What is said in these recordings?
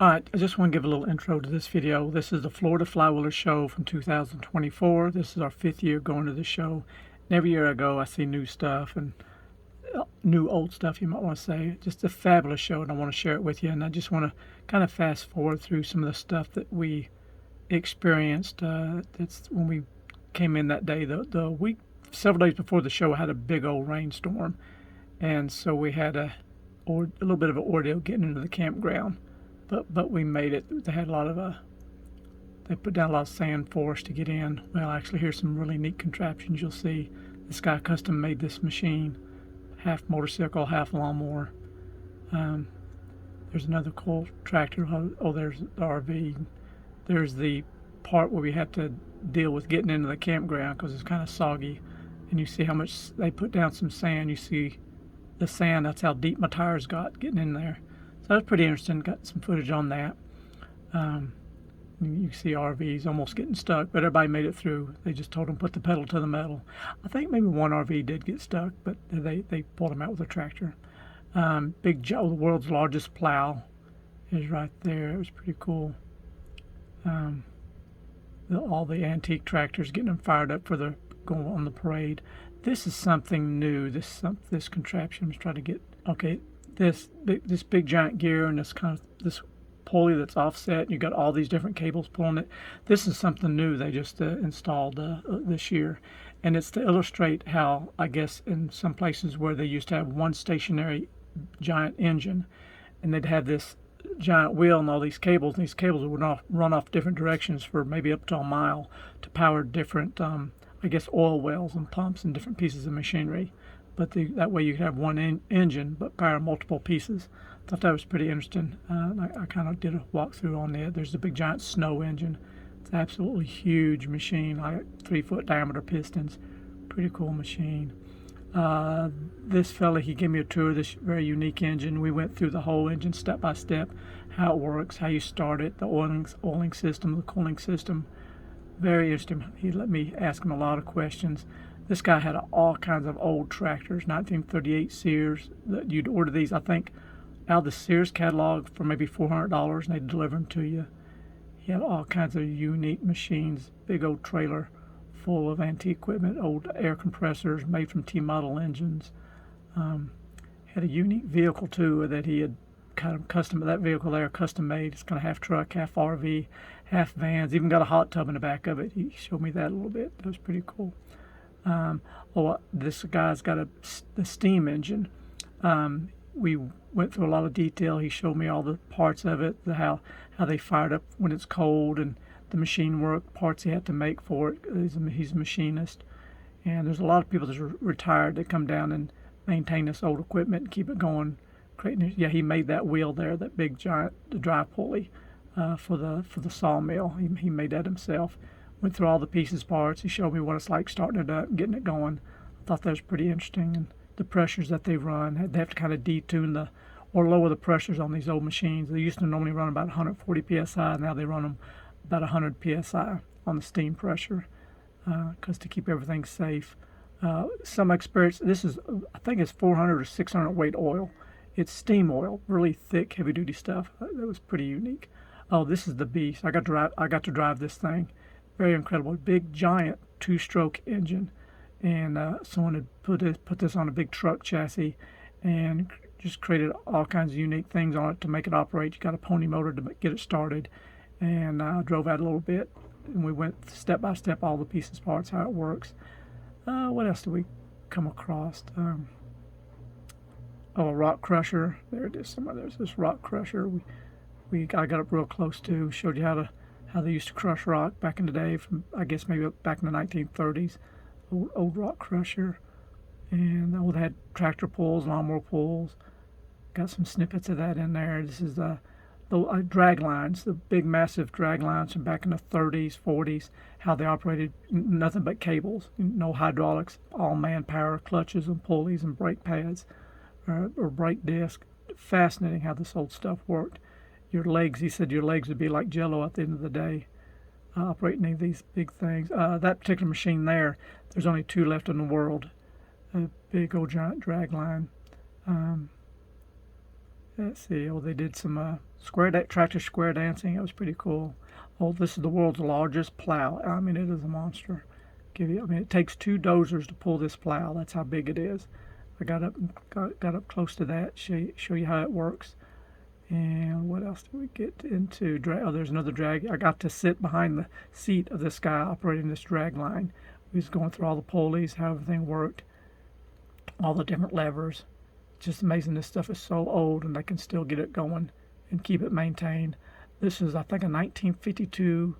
Alright, I just want to give a little intro to this video. This is the Florida Flywheeler Show from 2024. This is our 5th year going to the show. And every year I go, I see new stuff and new old stuff, you might want to say. Just a fabulous show, and I want to share it with you. And I just want to kind of fast forward through some of the stuff that we experienced. That's when we came in that day. The week, several days before the show, I had a big old rainstorm. And so we had a little bit of an ordeal getting into the campground. But we made it. They had a lot of they put down a lot of sand for us to get in. Well, actually, here's some really neat contraptions. You'll see this guy custom made this machine, half motorcycle, half lawnmower. There's another cool tractor. Oh, there's the RV. There's the part where we had to deal with getting into the campground because it's kind of soggy, and you see how much they put down some sand. You see the sand. That's how deep my tires got getting in there. So that was pretty interesting. Got some footage on that. You see RVs almost getting stuck, but everybody made it through. They just told them put the pedal to the metal. I think maybe one RV did get stuck, but they pulled them out with a tractor. Big Joe, the world's largest plow, is right there. It was pretty cool. All the antique tractors, getting them fired up for the going on the parade. This is something new. This contraption was trying to get this big giant gear and this pulley that's offset. You got all these different cables pulling it. This is something new they just installed this year, and it's to illustrate how, I guess, in some places where they used to have one stationary giant engine, and they'd have this giant wheel and all these cables, and these cables would run off different directions for maybe up to a mile to power different, I guess, oil wells and pumps and different pieces of machinery. But that way you could have one engine but power multiple pieces. Thought that was pretty interesting. I kind of did a walkthrough on it. There's the big giant snow engine. It's an absolutely huge machine, like 3-foot diameter pistons. Pretty cool machine. This fella, he gave me a tour of this very unique engine. We went through the whole engine step by step, how it works, how you start it, the oiling system, the cooling system. Very interesting. He let me ask him a lot of questions. This guy had all kinds of old tractors, 1938 Sears. You'd order these, I think, out of the Sears catalog for maybe $400, and they'd deliver them to you. He had all kinds of unique machines, big old trailer full of antique equipment, old air compressors made from T-model engines. Had a unique vehicle, too, that he had kind of that vehicle there, custom made. It's kind of half truck, half RV, half vans. Even got a hot tub in the back of it. He showed me that a little bit. That was pretty cool. This guy's got the steam engine. We went through a lot of detail. He showed me all the parts of it, how they fired up when it's cold, and the machine work, parts he had to make for it. He's a machinist. And there's a lot of people that are retired that come down and maintain this old equipment and keep it going. He made that wheel there, that big giant drive pulley for the sawmill. He made that himself. Went through all the pieces, parts. He showed me what it's like starting it up and getting it going. I thought that was pretty interesting. And the pressures that they run, they have to kind of detune or lower the pressures on these old machines. They used to normally run about 140 psi. Now they run them about 100 psi on the steam pressure because to keep everything safe. Some experts, I think it's 400 or 600 weight oil. It's steam oil, really thick, heavy-duty stuff. That was pretty unique. Oh, this is the beast. I got to drive this thing. Very incredible. Big, giant 2-stroke engine. And someone had put this on a big truck chassis and just created all kinds of unique things on it to make it operate. You got a pony motor to get it started. And I drove out a little bit. And we went step by step, all the pieces, parts, how it works. What else did we come across? A rock crusher. There it is. There's this rock crusher. I got up real close to. Showed you how they used to crush rock back in the day, from I guess maybe back in the 1930s. Old rock crusher, and they had tractor pulls, lawnmower pulls. Got some snippets of that in there. This is the drag lines, the big massive drag lines from back in the 30s, 40s. How they operated, nothing but cables, no hydraulics, all manpower, clutches and pulleys and brake pads or brake disc. Fascinating how this old stuff worked. He said your legs would be like jello at the end of the day. Operating these big things. That particular machine there's only 2 left in the world. A big old giant drag line. Let's see. Oh, they did some tractor square dancing. That was pretty cool. Oh, this is the world's largest plow. I mean, it is a monster. I mean, it takes 2 dozers to pull this plow. That's how big it is. I got up close to that. Show you how it works. And what else did we get into? Oh, there's another drag. I got to sit behind the seat of this guy operating this drag line. We was going through all the pulleys, how everything worked, all the different levers. Just amazing. This stuff is so old, and they can still get it going and keep it maintained. This is, I think, a 1952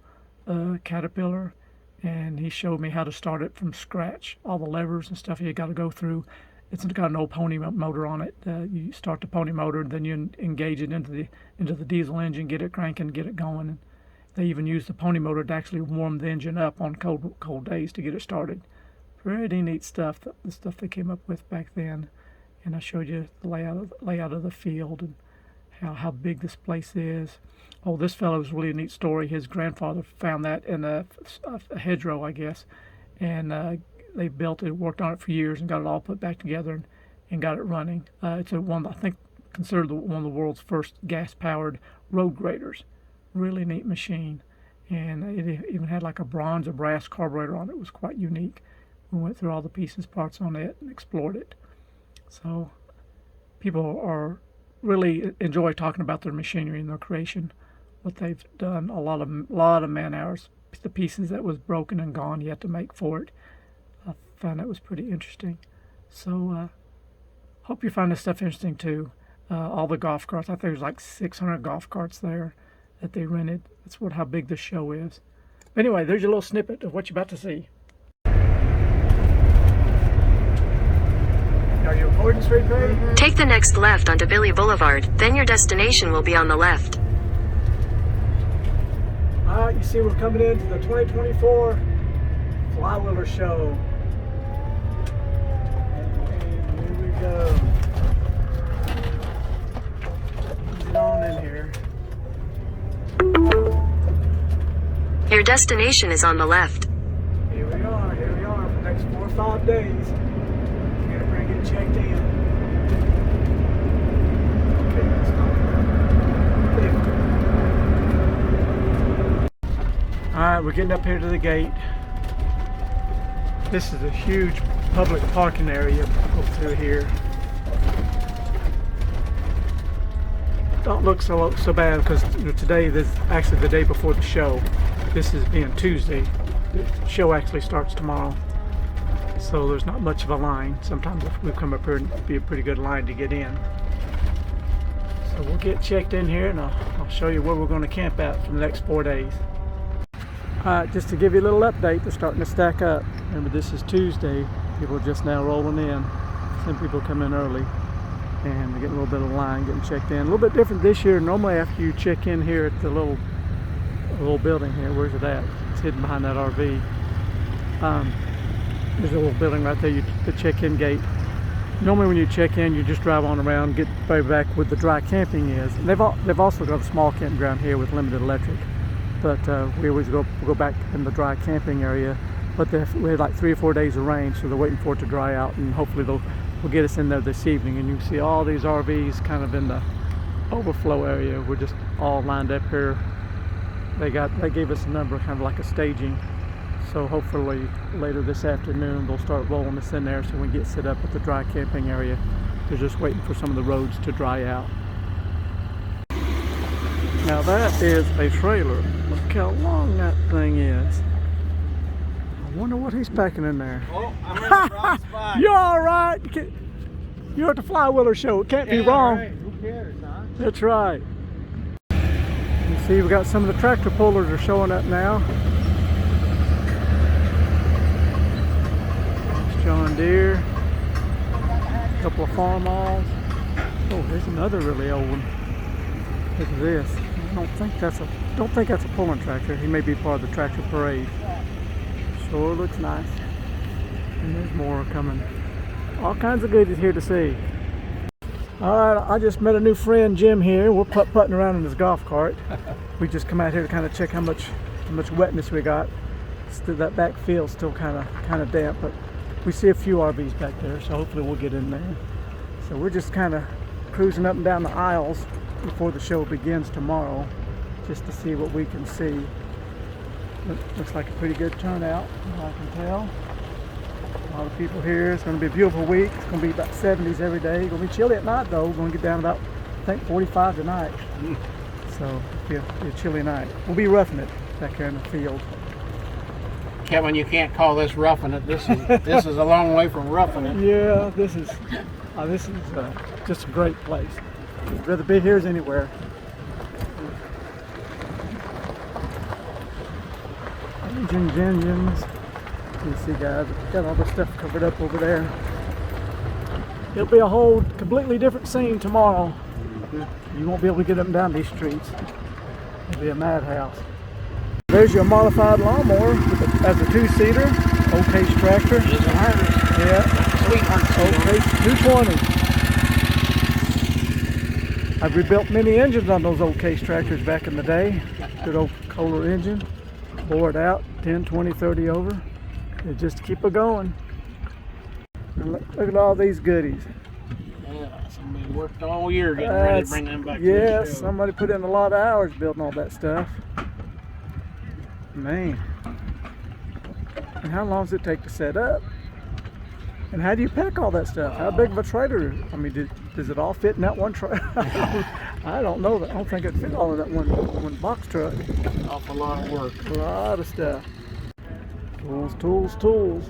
Caterpillar, and he showed me how to start it from scratch. All the levers and stuff you got to go through. It's got an old pony motor on it. You start the pony motor, then you engage it into the diesel engine, get it cranking, get it going. And they even use the pony motor to actually warm the engine up on cold days to get it started. Pretty neat stuff. The stuff they came up with back then. And I showed you the layout of the field and how big this place is. Oh, this fellow was really a neat story. His grandfather found that in a hedgerow, I guess, and they built it, worked on it for years, and got it all put back together and got it running. It's I think considered one of the world's first gas-powered road graders. Really neat machine, and it even had like a bronze or brass carburetor on it. It was quite unique. We went through all the pieces, parts on it, and explored it. So people really enjoy talking about their machinery and their creation, what they've done. A lot of man hours. The pieces that was broken and gone you had to make for it. I found that was pretty interesting. So hope you find this stuff interesting too. All the golf carts. I think there's like 600 golf carts there that they rented. That's how big the show is. Anyway, there's your little snippet of what you're about to see. Are you recording straight, Patty? Take the next left onto Billy Boulevard, then your destination will be on the left. Alright, you see we're coming into the 2024 Flywheeler Show. And here we go. Get on in here. Your destination is on the left. Here we are for the next 4 or 5 days. We're get checked in. Okay, let's go. Alright, we're getting up here to the gate. This is a huge public parking area up through here. Don't look so bad because today is actually the day before the show. This is being Tuesday. The show actually starts tomorrow. So there's not much of a line. Sometimes if we come up here, it'd be a pretty good line to get in. So we'll get checked in here and I'll show you where we're going to camp out for the next 4 days. Alright, just to give you a little update, they're starting to stack up. Remember, this is Tuesday. People are just now rolling in. Some people come in early and they're getting a little bit of line, getting checked in. A little bit different this year. Normally after you check in here at the little building here, where's it at? It's hidden behind that RV. There's a little building right there, the check-in gate. Normally when you check in, you just drive on around, get way back where the dry camping is. And they've also got a small campground here with limited electric. But we always go back in the dry camping area. But we had like 3 or 4 days of rain, so they're waiting for it to dry out, and hopefully they'll get us in there this evening. And you can see all these RVs kind of in the overflow area. We're just all lined up here. They gave us a number, kind of like a staging. So hopefully later this afternoon they'll start rolling us in there so we can get set up at the dry camping area. They're just waiting for some of the roads to dry out. Now that is a trailer. Look how long that thing is. I wonder what he's packing in there. Oh, I'm in the wrong spot. You're alright. You're at the Flywheeler Show. It can't be wrong. Right. Who cares, huh? That's right. You see we got some of the tractor pullers are showing up now. John Deere, a couple of farm alls. Oh, there's another really old one. Look at this. I don't think that's a pulling tractor. He may be part of the tractor parade. Sure looks nice. And there's more coming. All kinds of goodies here to see. All right, I just met a new friend, Jim, here. We're putting around in his golf cart. We just come out here to kind of check how much wetness we got. Still, that back field's still kind of damp, but we see a few RVs back there, so hopefully we'll get in there. So we're just kind of cruising up and down the aisles before the show begins tomorrow, just to see what we can see. Looks like a pretty good turnout, I can tell. A lot of people here. It's going to be a beautiful week. It's going to be about 70s every day. It's going to be chilly at night though. We're going to get down about, I think, 45 tonight. So it'll be a chilly night. We'll be roughing it back here in the field. Kevin, you can't call this roughing it. This is a long way from roughing it. Yeah, this is just a great place. I'd rather be here as anywhere. Engines. You see, guys, got all the stuff covered up over there. It'll be a whole completely different scene tomorrow. You won't be able to get up and down these streets. It'll be a madhouse. There's your modified lawnmower as a two-seater, old case tractor. It's a harness. Yeah. Sweetheart. Old case 220. I've rebuilt many engines on those old case tractors back in the day. Good old Kohler engine. Bore it out 10, 20, 30 over. And just keep it going. And look at all these goodies. Yeah, somebody worked all year getting ready to bring them back to the show. Yeah, somebody put in a lot of hours building all that stuff. Man. And how long does it take to set up? And how do you pack all that stuff? How big of a trailer? I mean, does it all fit in that one trailer? I don't know. I don't think it fit all in that one box truck. Awful lot of work. A lot of stuff. Tools.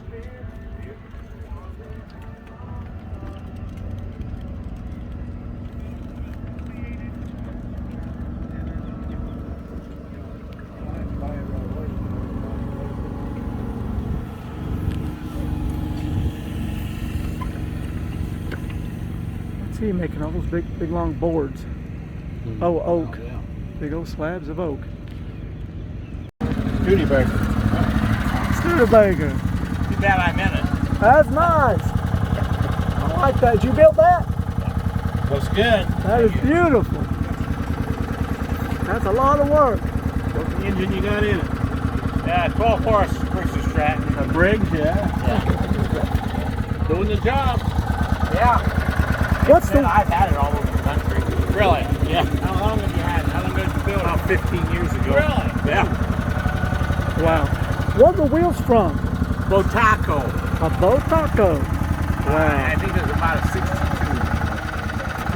What's he making? All those big long boards. Oh, oak. Yeah. Big old slabs of oak. Studebaker. Studebaker. Too bad I meant it. That's nice. I like that. Did you build that? Looks good. That is beautiful. That's a lot of work. What's the engine you got in it? Yeah, 12 horse versus track. A Briggs, yeah. Doing the job. Yeah. What's the? I've had it all over the country. Really? Yeah. How long have you had it? How long did you build it? About 15 years ago. Really? Yeah. Wow. What are the wheels from? Botaco. A Botaco. Wow. I think there's about a 62.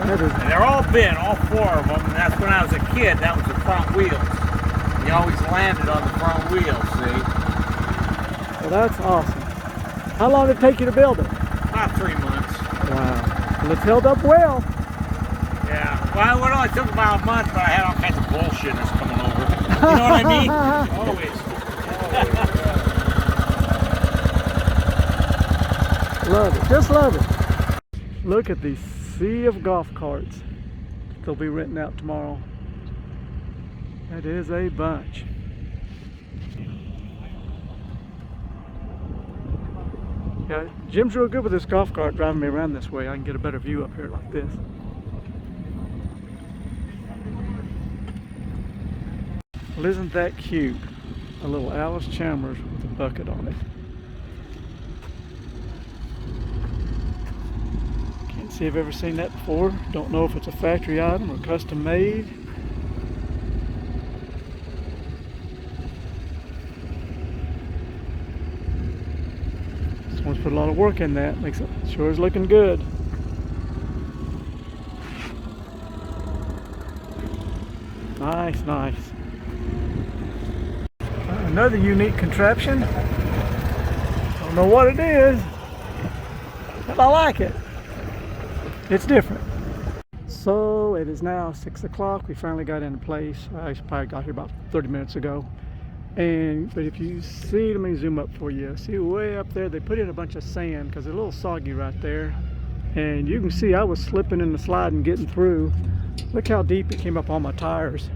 That is. And they're all bent, all four of them. And that's when I was a kid. That was the front wheels. You always landed on the front wheels, see? Well, that's awesome. How long did it take you to build it? About 3 months. Wow. Well, it's held up well. Yeah. Well, it only took about a month, but I had all kinds of bullshit that's coming over. You know what I mean? Always. Love it. Just love it. Look at the sea of golf carts. They'll be renting out tomorrow. That is a bunch. Yeah, Jim's real good with this golf cart driving me around this way. I can get a better view up here like this. Well, isn't that cute? A little Alice Chalmers with a bucket on it. Can't say I've ever seen that before. Don't know if it's a factory item or custom made. Someone's put a lot of work in that. Makes it sure is looking good. Nice, nice. Another unique contraption. Don't know what it is, but I like it. It's different. So it is now 6 o'clock. We finally got into place. I probably got here about 30 minutes ago. But if you see, let me zoom up for you. See way up there, they put in a bunch of sand because it's a little soggy right there. And you can see I was slipping in the slide and getting through. Look how deep it came up on my tires.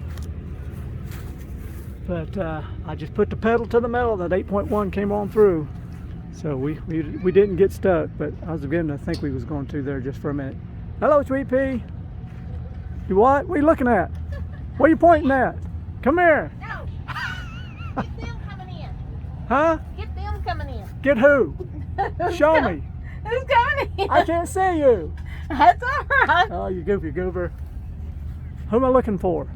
But I just put the pedal to the metal. That 8.1 came on through. So we didn't get stuck, but I was beginning to think we was going to there just for a minute. Hello, Sweet Pea. You what? What are you looking at? What are you pointing at? Come here. No. Get them coming in. Huh? Get them coming in. Get who? Show me. Who's coming in? I can't see you. That's all right. Oh, you goofy goober. Who am I looking for?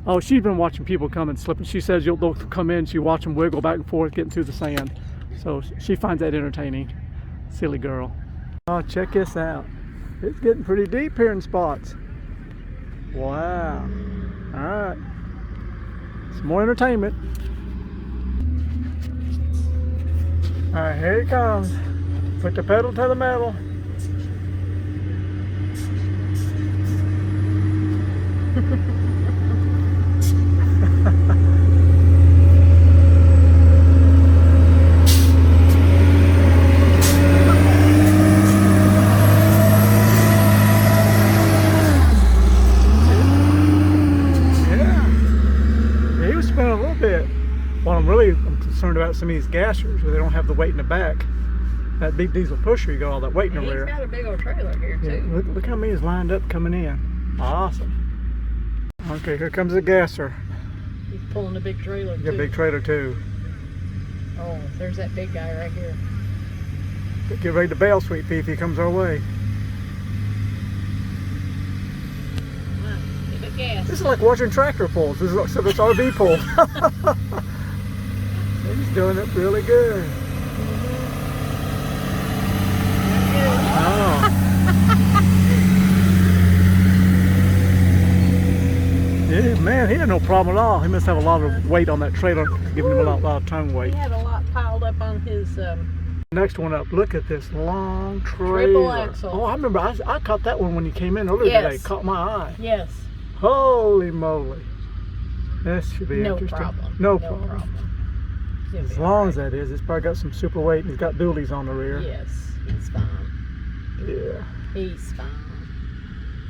Oh, she's been watching people come and slip. She says they'll come in, she watch them wiggle back and forth, getting through the sand. So she finds that entertaining. Silly girl. Oh, check this out. It's getting pretty deep here in spots. Wow. All right. Some more entertainment. All right, here it comes. Put the pedal to the metal. I'm concerned about some of these gassers where they don't have the weight in the back. That big diesel pusher, you got all that weight in the rear. He's got a big old trailer here too. Look how many is lined up coming in. Awesome. Okay, here comes the gasser. He's pulling a big trailer too. Got a big trailer too. Oh, there's that big guy right here. Get ready to bail, sweet pea, if he comes our way. Give it gas. This is like watching tractor pulls. This is like some RV pull. He's doing it really good. Oh. Yeah, man, he had no problem at all. He must have a lot of weight on that trailer, giving him a lot of tongue weight. He had a lot piled up on his Next one up, look at this long trailer. triple axle. Oh, I remember, I caught that one when you came in earlier today. Caught my eye. Yes. Holy moly. This should be No interesting. problem. No problem. He'll As be long all as that is, it's probably got some super weight and he's got dualies on the rear. right. Yes, he's fine. Yeah, He's fine.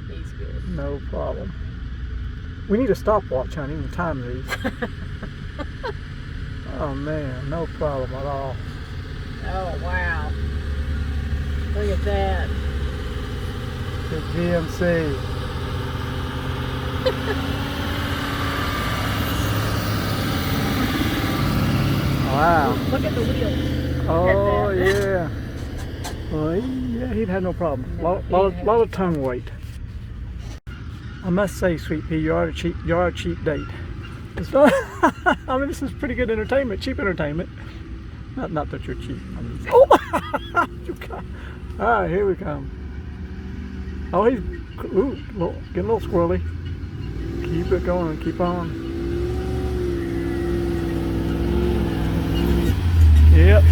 He's good. no problem. We need a stopwatch, honey, to time these. Oh man, no problem at all. Oh wow. Look at that. The GMC. Wow. Look at the wheels. Oh yeah. Well, he'd have no problem. Lot of tongue weight. I must say, sweet pea, you are a cheap date. I mean, this is pretty good entertainment, cheap entertainment. Not that you're cheap. I mean, oh! All right, here we come. Oh, he's getting a little squirrely. Keep it going, keep on. Yep.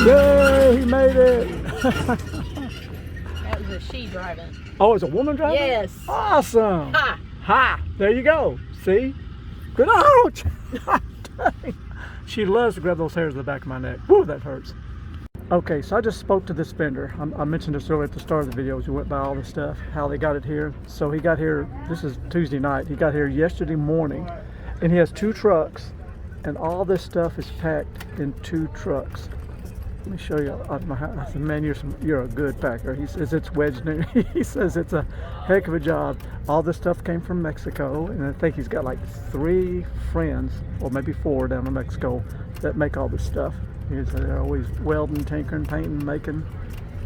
Yay, he made it. That was a she driving. Oh, it's a woman driving? Yes. Awesome. Ha! Ha! There you go. See? Good. Ouch! She loves to grab those hairs in the back of my neck. Woo, that hurts. Okay, so I just spoke to this vendor. I mentioned this earlier at the start of the video as we went by all this stuff, how they got it here. So he got here, this is Tuesday night, he got here yesterday morning, and he has 2 trucks, and all this stuff is packed in 2 trucks. Let me show you. I said, man, you're a good packer. He says it's wedged in. He says it's a heck of a job. All this stuff came from Mexico, and I think he's got like 3 friends, or maybe 4 down in Mexico, that make all this stuff. They're always welding, tinkering, painting, making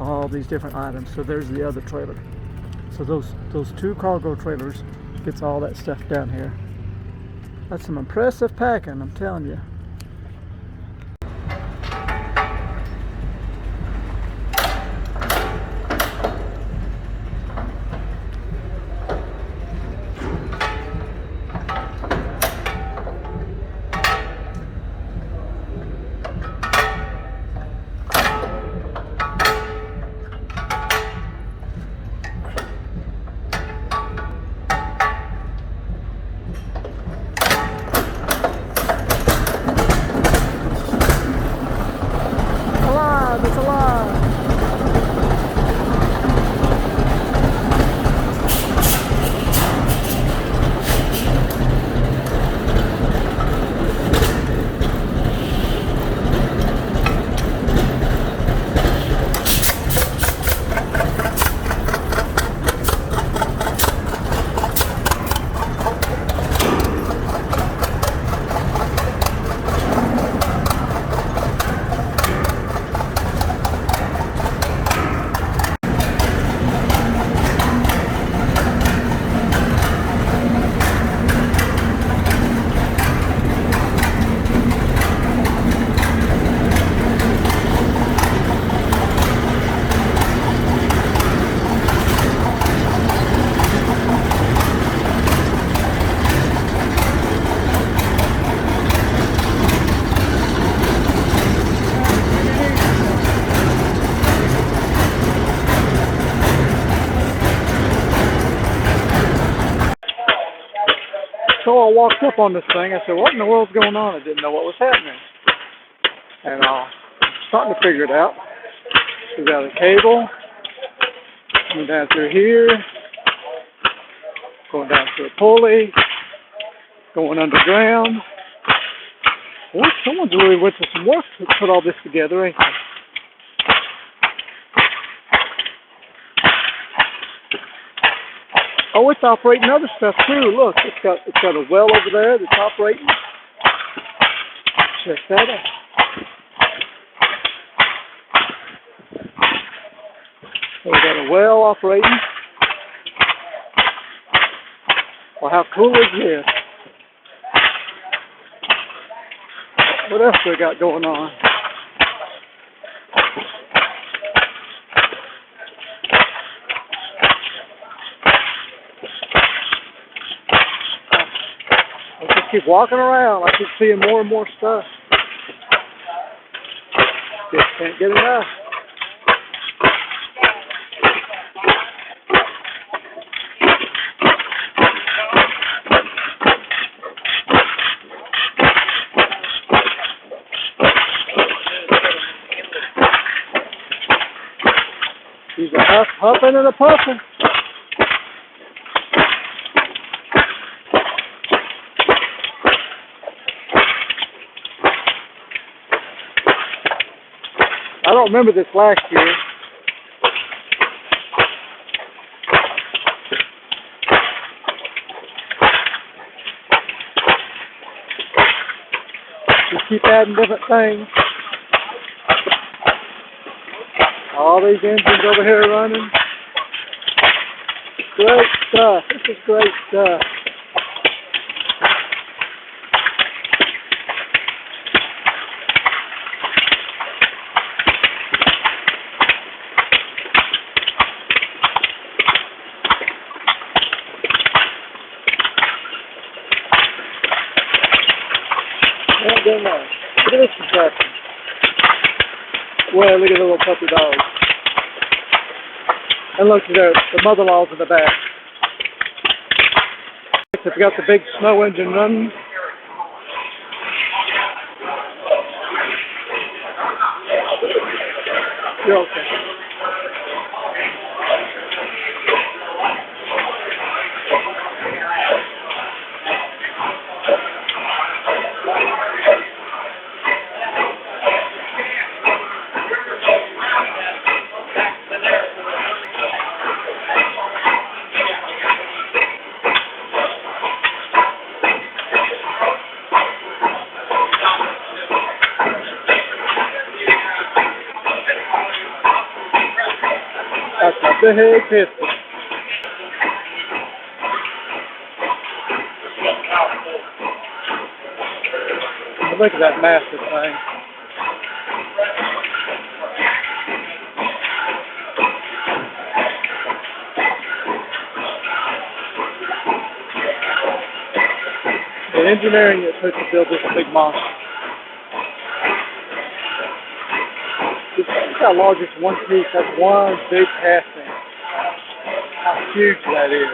all these different items. So there's the other trailer. So those 2 cargo trailers gets all that stuff down here. That's some impressive packing, I'm telling you. So I walked up on this thing. I said, what in the world's going on? I didn't know what was happening. And starting to figure it out. We got a cable going down through here, going down through a pulley, going underground. Well, someone's really went to some work to put all this together, ain't they? Oh, it's operating other stuff too. Look, it's got a well over there that's operating. Check that out. So we got a well operating. Well, how cool is this? What else we got going on? Let's just keep walking around. I keep seeing more and more stuff. Just can't get enough. He's a huffing and a puffing. I don't remember this last year. Just keep adding different things. All these engines over here running. Great stuff. This is great stuff. Look at this contraption. Well, look at the little puppy dog. And look there, the mother-in-law's in the back. It's got the big snow engine running. You're okay. That's a big piston. Look at that massive thing. The engineering it took to build this big monster. Look how large it's one piece. That's one big casting. How huge that is.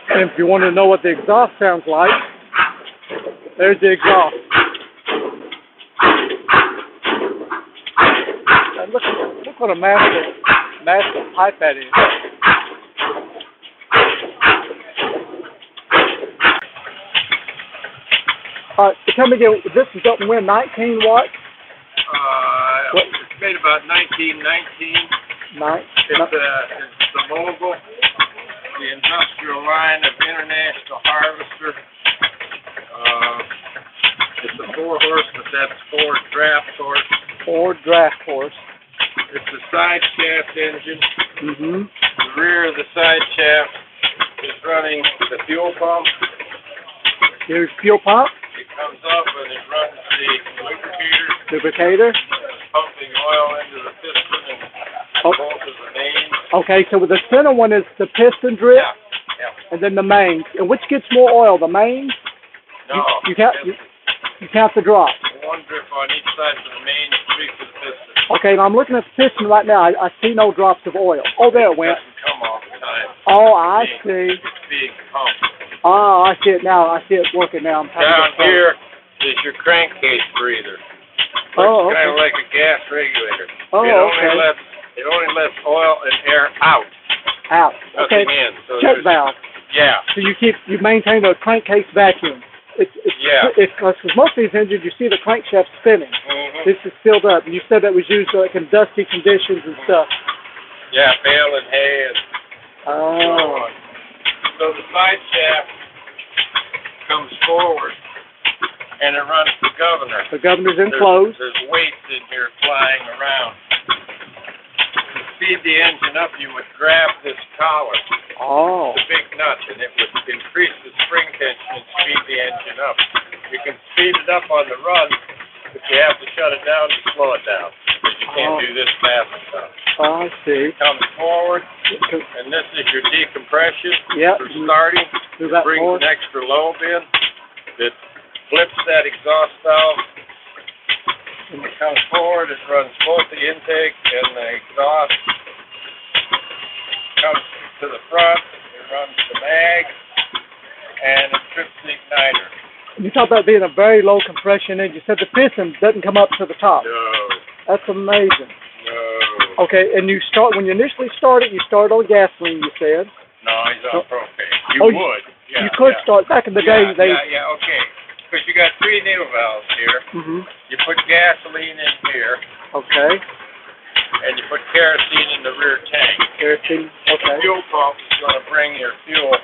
And if you want to know what the exhaust sounds like, there's the exhaust. And look what a massive pipe that is. All right, so tell me again, this is up and when 19 what? It's made about 1919. It's the mogul. The industrial line of International Harvester. It's a 4-horse, but that's 4 draft horse. 4 draft horse. It's a side shaft engine. Mm-hmm. The rear of the side shaft is running the fuel pump. Here's fuel pump, It comes up and it runs the lubricator, lubricator. pumping oil into the piston and both of the mains. Okay, so the center one is the piston drip, Yeah. and then the mains. And which gets more oil, the mains? No. You count the drops. One drip on each side for the main, three for the piston. Okay, now I'm looking at the piston right now. I see no drops of oil. Oh, there it It went. doesn't come all the time. Oh, I see. It's being pumped. Oh, I see it now. I see it working now. I'm trying Down to get here is your crankcase breather. Oh, It's kind of okay. like a gas regulator. Oh, okay. It only lets oil and air out, Out. Okay. nothing in. So Check there's- valve. Yeah. So you maintain a crankcase vacuum. Yeah. Because most of these engines, you see the crankshaft spinning. Mm-hmm. This is filled up. And you said that was used like in dusty conditions and stuff. Yeah, bale and hay and so Oh. on. So the side shaft comes forward and it runs the governor. The governor's enclosed. There's weights in here flying around. To speed the engine up, you would grab this collar, Oh. the big nut, and it would increase the spring tension and speed the engine up. You can speed it up on the run, but you have to shut it down to slow it down, because you can't do this fast enough. Oh, I see. It comes forward, and this is your decompression Yep. for starting. Move that Brings forward. an extra lobe in. It flips that exhaust valve. It comes forward, it runs both the intake and the exhaust. Comes to the front, it runs the mag, and it trips the igniter. You talk about being a very low compression engine. You said the piston doesn't come up to the top. No, That's amazing. no. Okay, and when you initially started, you started on gasoline, you said. No, he's on propane. You Oh, would. Yeah, You could yeah. start, back in the day, they... Yeah, okay. Because you got three needle valves here. Mm-hmm. You put gasoline in here, Okay. and you put kerosene in the rear tank. Kerosene, The okay. fuel pump is going to bring your fuel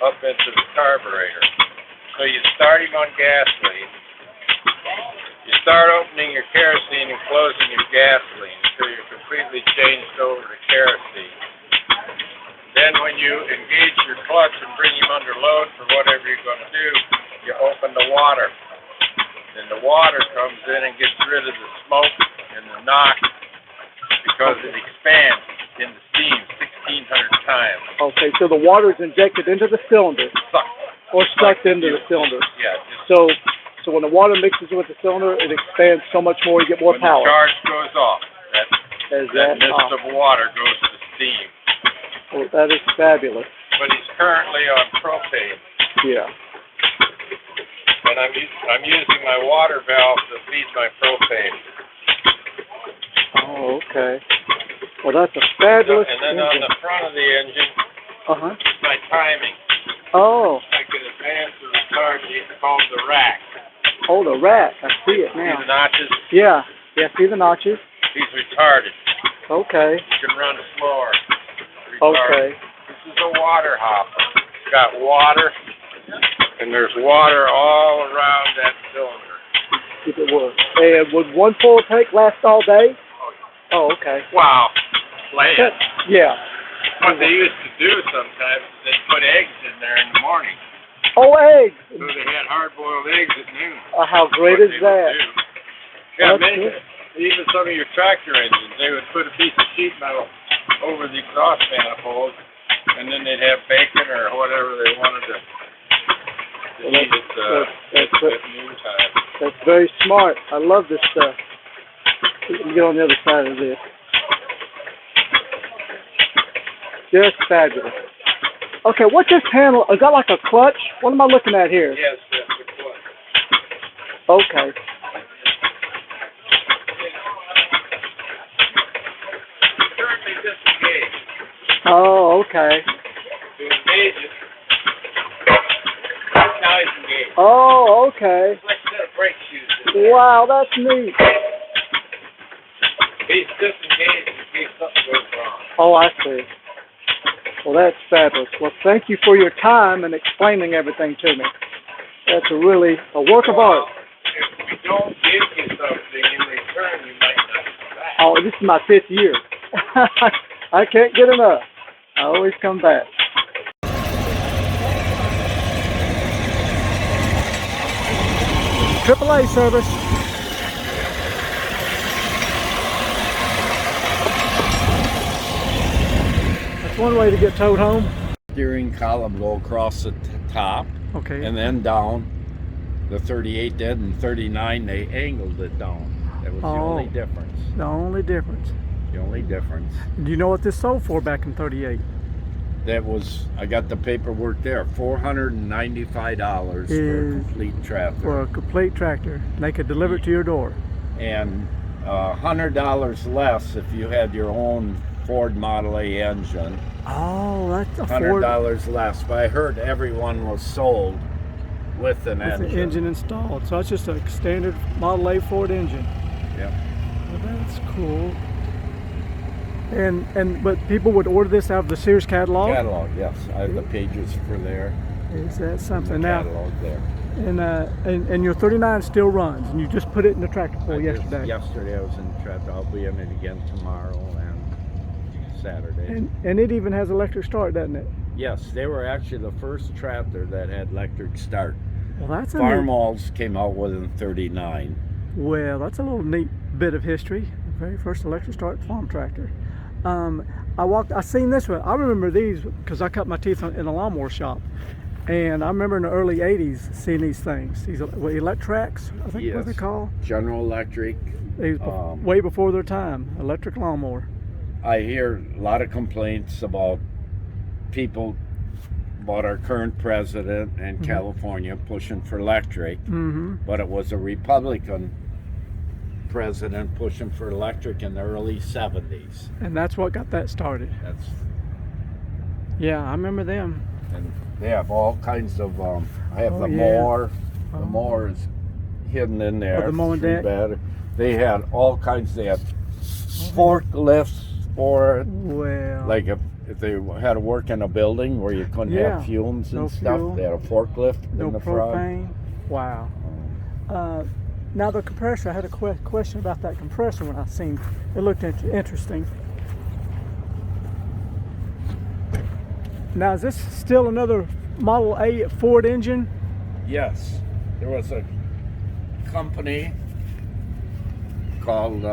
up into the carburetor. So you start him on gasoline. You start opening your kerosene and closing your gasoline until you're completely changed over to kerosene. Then when you engage your clutch and bring him under load for whatever you're going to do, you open the water. And the water comes in and gets rid of the smoke and the knock because it expands into steam 1,600 times. Okay, so the water is injected into the cylinder, Sucked. or sucked into the cylinder. Yeah, just So when the water mixes with the cylinder, it expands so much more, you get more when the power. charge goes off, Is that mist off? of water goes to steam. Oh, that is fabulous. But he's currently on propane, Yeah. and I'm using my water valve to feed my propane. Oh, okay. Well, that's a fabulous And then on engine. the front of the engine, Uh-huh. is my timing. Oh. I can advance or retard. It's called the rack. Oh, the rack. I see it See the now. notches? Yeah. Yeah, see the notches? He's retarded. Okay. You can run slower. Retarded. Okay. This is a water hopper. It's got water, and there's water all around that cylinder. If it was. And would one full tank last all day? Oh, okay. Wow. Land. Yeah. What they used to do sometimes is they put eggs in there in the morning. Oh, eggs. So they had hard-boiled eggs at noon. How great What is they would that? do. Yeah, That's many, good. even some of your tractor engines, they would put a piece of sheet metal over the exhaust manifold, and then they'd have bacon or whatever they wanted to Well, eat at noontime. That's very smart. I love this stuff. Let me get on the other side of this. Just fabulous. Okay, what's this panel? Is that like a clutch? What am I looking at here? Yes, that's the clutch. Okay. Currently disengaged. Oh, okay. To engage it, now he's engaged. Oh, okay. It's like a set of brake shoes in there. Wow, that's neat. He's disengaged in case something goes wrong. Oh, I see. Well, that's fabulous. Well, thank you for your time and explaining everything to me. That's really a work of art. If we don't give you something in return, you might not come back. Oh, this is my 5th year. I can't get enough. I always come back. AAA service. That's one way to get towed home. Steering column go across the top, Okay. and then down. The 38 did, and 39 they angled it down. That was the only difference. The only difference. The only difference. Do you know what this sold for back in '38? That was, I got the paperwork there, $495 for a complete tractor. For a complete tractor. They could deliver it to your door. And $100 less if you had your own Ford Model A engine. Oh, that's a Ford $100 less, but I heard everyone was sold with an with engine. the engine installed. So it's just a standard Model A Ford engine. Yep. Well, that's cool. But people would order this out of the Sears catalog? Catalog, yes. I have the pages for there. Is that something? The Now, catalog there. and your 39 still runs, and you just put it in the tractor pull I did- yesterday. Yesterday I was in the tractor. I'll be in it again tomorrow and Saturday. And it even has electric start, doesn't it? Yes, they were actually the first tractor that had electric start. Well, that's a Farmalls came out with in '39. Well, that's a little neat bit of history. The very first electric start farm tractor. I seen this one. I remember these because I cut my teeth in a lawnmower shop. And I remember in the early 80s seeing these things. These Electracs, I think what they're called. General Electric. They was way before their time. Electric lawnmower. I hear a lot of complaints about people about our current president in California pushing for electric, but it was a Republican president pushing for electric in the early 70s. And that's what got that started. That's, Yeah, I remember them. and they have all kinds of, I have the yeah. mower. The mower is hidden in there. Oh, the mowing Too deck? bad. They had all kinds, they had forklifts for it. Well, Like if they had to work in a building where you couldn't Yeah, have fumes and no stuff, fuel. they had a forklift no in the front. propane. Wow. Now the compressor, I had a question about that compressor when I seen it. Looked interesting. Now is this still another Model A Ford engine? Yes, there was a company called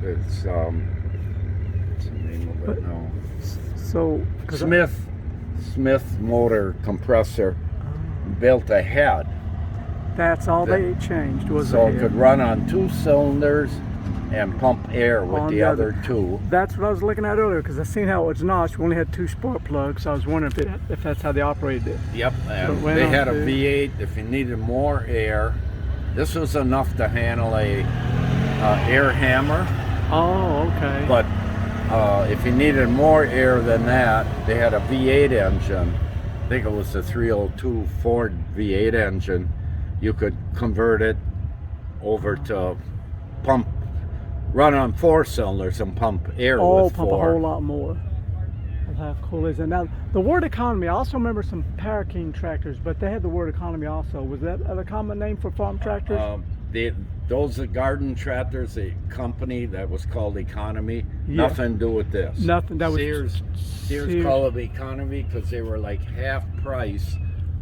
what's the name of it now? So, 'cause Smith motor compressor built a head, that's all they changed was so the it head. could run on 2 cylinders and pump air with On the the other 2. That's what I was looking at earlier because I seen how it was notched. We only had 2 spark plugs, so I was wondering if that's how they operated it. Yep, and went they on had a to- V8 if you needed more air. This was enough to handle a air hammer, Oh, okay. but if you needed more air than that, they had a V8 engine. I think it was a 302 Ford V8 engine. You could convert it over to run on 4 cylinders and pump air Oh, with pump 4. a whole lot more. That's how cool is it. Now, the word economy, I also remember some Power King tractors, but they had the word economy also. Was that a common name for farm tractors? Those are garden tractors, a company that was called Economy. Yeah. Nothing to do with this. Nothing. That was Sears called it Economy because they were like half price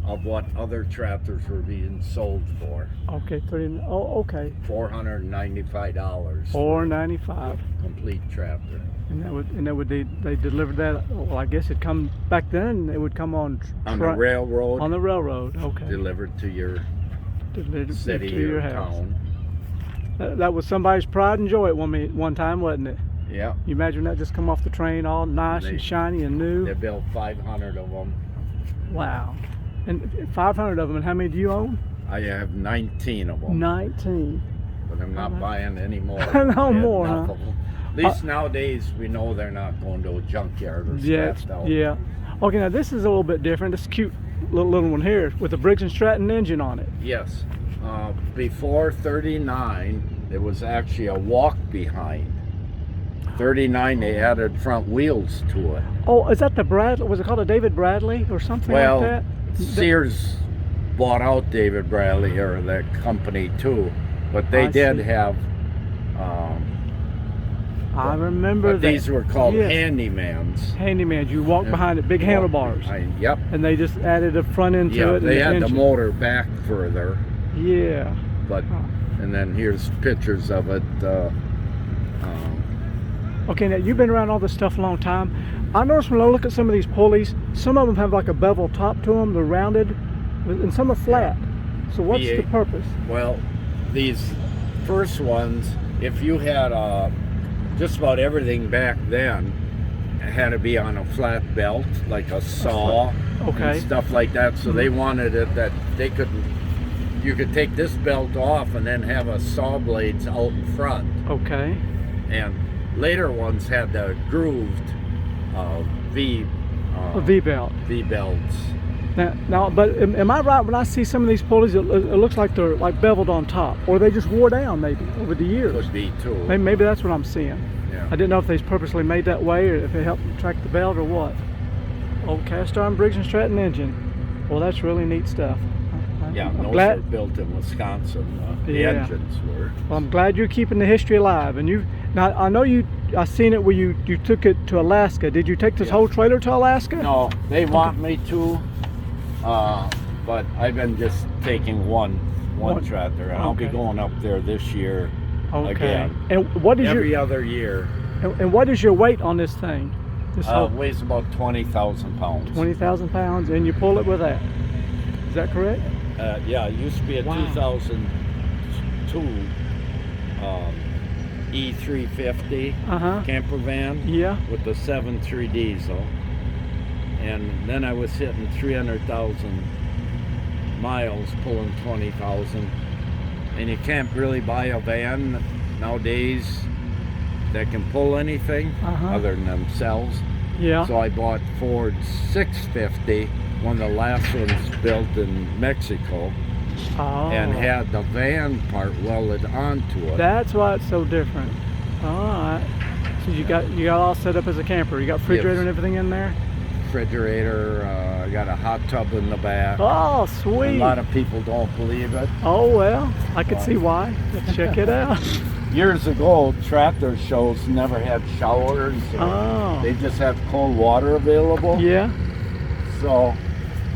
of what other tractors were being sold for. Okay, okay. $495. $495. Complete tractor. They delivered that. Well, I guess it come back then. It would come on On the railroad. On the railroad. Okay. Delivered to your Delivered city to your or house. town. That was somebody's pride and joy at one time, wasn't it? Yeah. You imagine that just come off the train all nice and shiny and new. They built 500 of them. Wow. And 500 of them. And how many do you own? I have 19 of them. 19. But I'm not buying any more. No I have more, enough huh? of them. At least nowadays we know they're not going to a junkyard or scrapped out. Yeah. Okay, now this is a little bit different. This cute little one here with a Briggs & Stratton engine on it. Yes. Before 39, it was actually a walk behind. 39, they added front wheels to it. Oh, is that the Bradley? Was it called a David Bradley or something Well, like that? Sears bought out David Bradley or that company too, but they I did see. have. I remember But that. these were called Yes. handymans. Handyman. You walk behind it, big handlebars, Yep. and they just added a front end to Yeah, it. and they had the engine. motor back further, Yeah. but and then here's pictures of it. Okay, now you've been around all this stuff a long time. I noticed when I look at some of these pulleys, some of them have like a bevel top to them. They're rounded, and some are flat. So what's the V8. purpose? Well, these first ones, if you had just about everything back then, it had to be on a flat belt, like a saw Okay. and stuff like that. So they wanted it that they couldn't. You could take this belt off and then have a saw blades out in front. Okay. And later ones had the grooved V A V belt. V belts. Now, but am I right when I see some of these pulleys? It looks like they're like beveled on top, or they just wore down maybe over the years. Could be too. Maybe that's what I'm seeing. Yeah. I didn't know if they purposely made that way or if it helped track the belt or what. Old cast iron Briggs and Stratton engine. Well, that's really neat stuff. Yeah, I'm those glad. were built in Wisconsin. The Yeah. engines were. Well, I'm glad you're keeping the history alive. And you now, I know I seen it where you took it to Alaska. Did you take this Yes. whole trailer to Alaska? No, they want me to, but I've been just taking one tractor, and I'll be Okay. going up there this year Okay. again. And what is Every your other year. and what is your weight on this thing? This whole Weighs about 20,000 pounds. 20,000 pounds, and you pull it with that. Is that correct? Yeah, it used to be a Wow. 2002 E350 camper van Yeah. with the 7.3 diesel, and then I was hitting 300,000 miles pulling 20,000, and you can't really buy a van nowadays that can pull anything other than themselves. Yeah. So I bought Ford 650, one of the last ones built in Mexico, Oh. and had the van part welded onto it. That's why it's so different. All right. So you got all set up as a camper. You got refrigerator Yes. and everything in there. Refrigerator, I got a hot tub in the back. Oh, A sweet. lot of people don't believe it. Oh well, I could see why. Let's check it out. Years ago, tractor shows never had showers. Oh. They just had cold water available. Yeah. So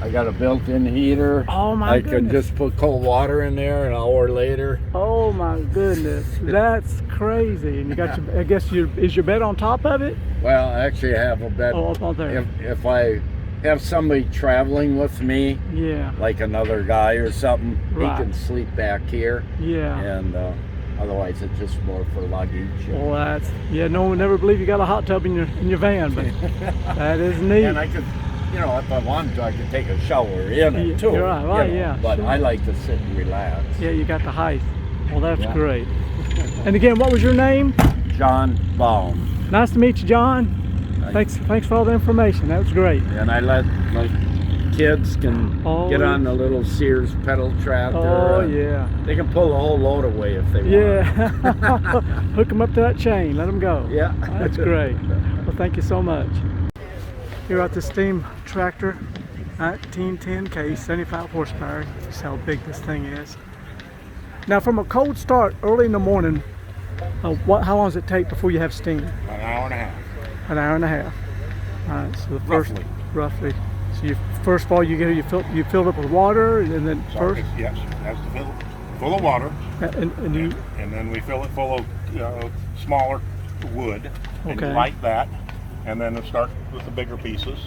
I got a built-in heater. Oh my I goodness. could just put cold water in there an hour later. Oh my goodness, that's crazy. And you got your, I guess is your bed on top of it? Well, actually I have a bed. Oh, up on there. If I have somebody traveling with me, Yeah. like another guy or something, Right. he can sleep back here. Yeah. And otherwise it's just more for luggage. Well, that's no one would never believe you got a hot tub in your van, but that is neat. And I could, if I wanted to, I could take a shower in Yeah, it too. you're right. Right, yeah, But sure. I like to sit and relax. Yeah, you got the height. Well, that's Yeah. great. And again, what was your name? John Baum. Nice to meet you, John. Thanks for all the information. That was great. And I let my kids can Oh, get yeah. on the little Sears pedal tractor. Oh and yeah. They can pull the whole load away if they want. Yeah. Hook them up to that chain. Let them go. Yeah. That's great. Well, thank you so much. Here at the steam tractor, 1910K, 75 horsepower. That's how big this thing is. Now, from a cold start early in the morning, how long does it take before you have steam? An hour and a half. An hour and a half. All right. So the first, Roughly. roughly. So first of all, you fill it up with water, and then first, Yes, it has to fill full of water, and you. and then we fill it full of smaller wood, and Okay. light that, and then start with the bigger pieces.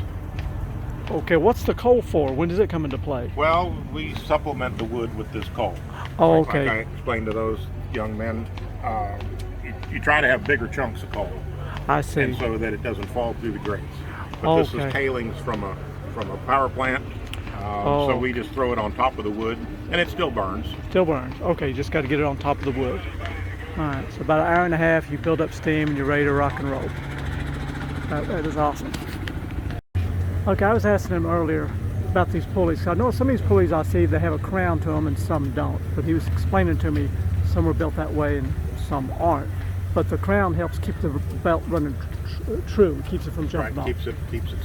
Okay, what's the coal for? When does it come into play? Well, we supplement the wood with this coal. Oh, Like I okay. explained to those young men, you try to have bigger chunks of coal, I see. and so that it doesn't fall through the grates. But this Okay. is tailings from a power plant, Oh. so we just throw it on top of the wood, and it still burns. Still burns. Okay, you just got to get it on top of the wood. All right, so about an hour and a half, you build up steam, and you're ready to rock and roll. That is awesome. Okay, I was asking him earlier about these pulleys. I know some of these pulleys I see, they have a crown to them and some don't. But he was explaining to me some were built that way and some aren't. but the crown helps keep the belt running true, keeps it from jumping off. Keeps it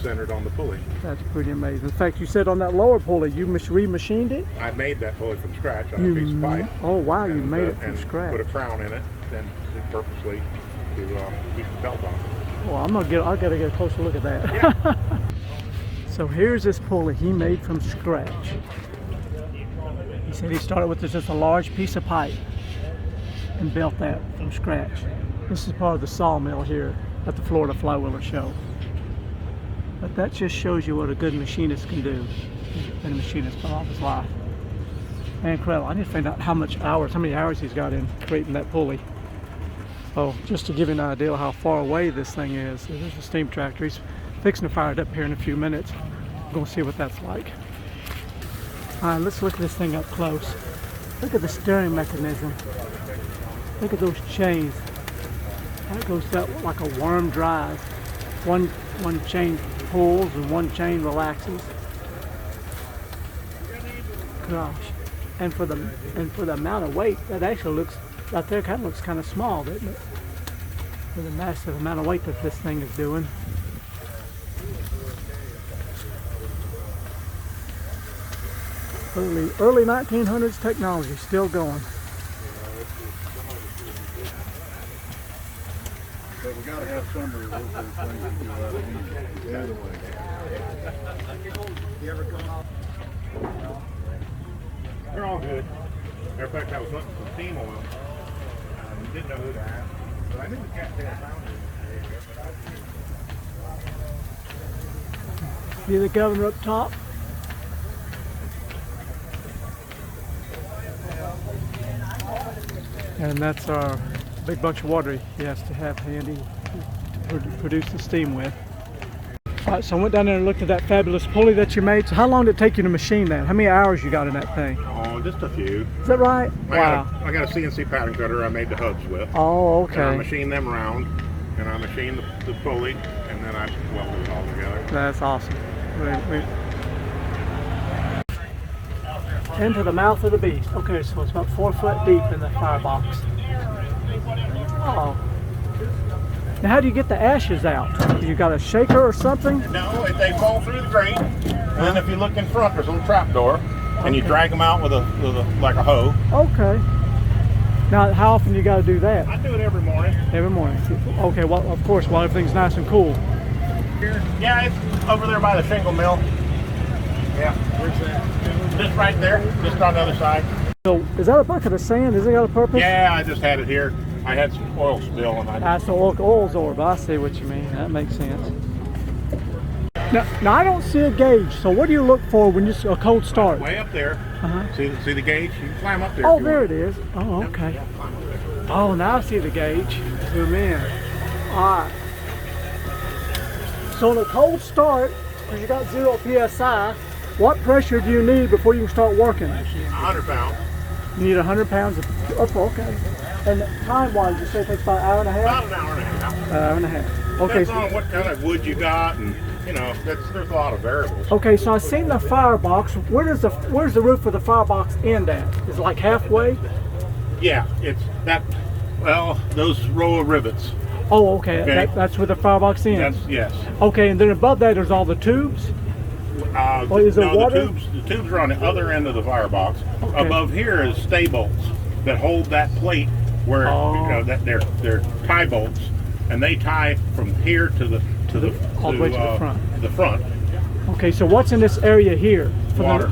centered on the pulley. That's pretty amazing. In fact, you said on that lower pulley, you remachined it? I made that pulley from scratch on a piece of pipe. Oh wow, you made it from and scratch. Put a crown in it, then purposely to keep the belt on. Well, I gotta get a closer look at that. Yeah. So here's this pulley he made from scratch. He said he started with just a large piece of pipe and built that from scratch. This is part of the Sawmill here at the Florida Flywheel Show. But that just shows you what a good machinist can do. He's been a machinist all his life. Incredible. I need to find out how many hours he's got in creating that pulley. Oh, just to give you an idea of how far away this thing is. There's a steam tractor. He's fixing to fire it up here in a few minutes. We're going to see what that's like. All right, let's look at this thing up close. Look at the steering mechanism. Look at those chains. That goes up like a worm drive. One chain pulls and one chain relaxes. Gosh, and for the amount of weight, that actually looks out there kind of small, doesn't it? For the massive amount of weight that this thing is doing. Early 1900s technology, still going. But we gotta have some of those things to do the other way. You ever come off? They're all good. Matter of fact, I was looking for steam oil. Didn't know who to ask, but I knew the cattail found it. See the governor up top? And that's our big bunch of water he has to have handy to produce the steam with. All right, so I went down there and looked at that fabulous pulley that you made. So how long did it take you to machine that? How many hours you got in that thing? Oh, just a few. Is that right? Wow. I got a CNC pattern cutter I made the hubs with. Oh, okay. And I machined them round, and I machined the pulley, and then I welded it all together. That's awesome. Into the mouth of the beast. Okay, so it's about 4 foot deep in the firebox. Oh. Now, how do you get the ashes out? You got a shaker or something? No, they fall through the grate, and then if you look in front, there's a little trap door, and you drag them out with a like a hoe. Okay. Now, how often you got to do that? I do it every morning. Every morning. Okay. Well, of course, while everything's nice and cool. Yeah, it's over there by the shingle mill. Yeah. Where's that? Just right there, just on the other side. So, is that a bucket of sand? Has it got a purpose? Yeah, I just had it here. I had some oil spill, and That's the oil's orb. I see what you mean. That makes sense. Now I don't see a gauge. So what do you look for when you see a cold start? way up there. Uh-huh. See the gauge? You can climb up there. Oh, there it is. Oh, okay. Oh, now I see the gauge. Zoom in. All right. So on a cold start, because you got 0 psi, what pressure do you need before you can start working? 100 pounds. You need 100 pounds of, okay. And time-wise, you say it takes about an hour and a half? About an hour and a half. An hour and a half. Okay. Depends on what kind of wood you got, and you know, there's a lot of variables. Okay, so I've seen the firebox. Where's the roof of the firebox end at? Is it like halfway? Yeah, it's that. Well, those row of rivets. Oh, okay. Okay. That's where the firebox ends. That's yes. Okay, and then above that, there's all the tubes. Oh, is there no, water? the tubes are on the other end of the firebox. Okay. Above here is stay bolts that hold that plate where you know that they're tie bolts, and they tie from here to the all the way to the front. The front. Okay, so what's in this area here? Water.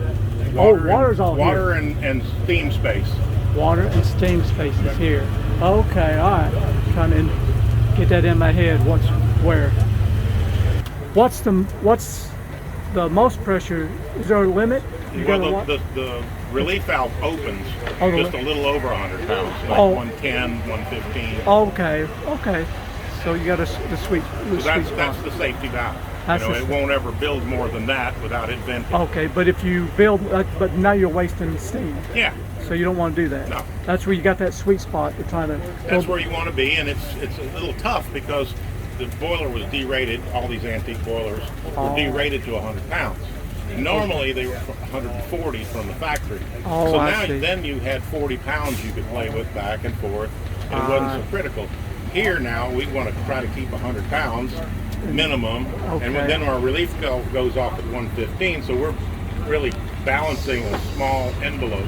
Water's all here. Water and steam space. Water and steam spaces here. Okay, all right. Trying to get that in my head. What's where? What's the most pressure? Is there a limit? Well, the relief valve opens just a little over 100 pounds, like 110, 115. Okay. So you got the sweet So spot. that's the safety valve. That's it won't ever build more than that without it venting. Okay, but if you build, but now you're wasting steam. Yeah. So you don't want to do that. No. That's where you got that sweet spot. You're trying to. That's where you want to be, and it's a little tough because the boiler was derated. All these antique boilers were derated to 100 pounds. Normally they were 140 from the factory. Oh, so I now see. then you had 40 pounds you could play with back and forth, and it wasn't so critical. here now, we want to try to keep 100 pounds minimum, and Okay. then our relief valve goes off at 115, so we're really balancing a small envelope.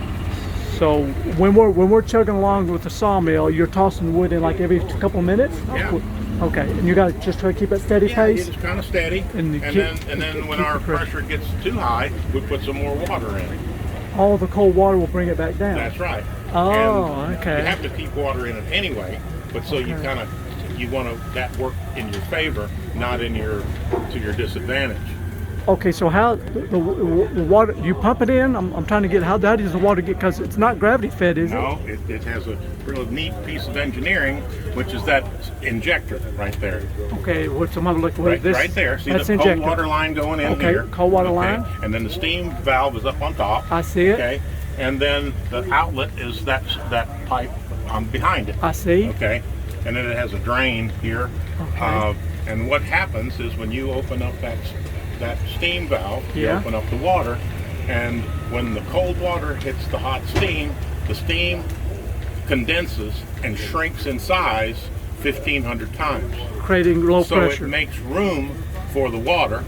So when we're chugging along with the sawmill, you're tossing wood in like every couple of minutes? Yeah. Okay, and you got to just try to keep that steady Yeah, pace? it's kind of steady, And and, you then when keep our the pressure. pressure gets too high, we put some more water in. All the cold water will bring it back down. That's right. Oh, And okay. you have to keep water in it anyway, but so you kind of want that work in your favor, not to your disadvantage. Okay, so how the water, you pump it in? I'm trying to get, how does the water get, because it's not gravity fed, is it? No, it has a real neat piece of engineering, which is that injector right there. Okay, what's I'm looking Right, at this? right there. See That's the injector. cold water line going in Okay, here. cold water line. And then the steam valve is up on top. I see it. Okay. And then the outlet is that pipe behind it. I see. Okay. And then it has a drain here. Okay. And what happens is when you open up that steam valve, you Yeah. open up the water, and when the cold water hits the hot steam, the steam condenses and shrinks in size 1,500 times. Creating low So pressure. it makes room for the water.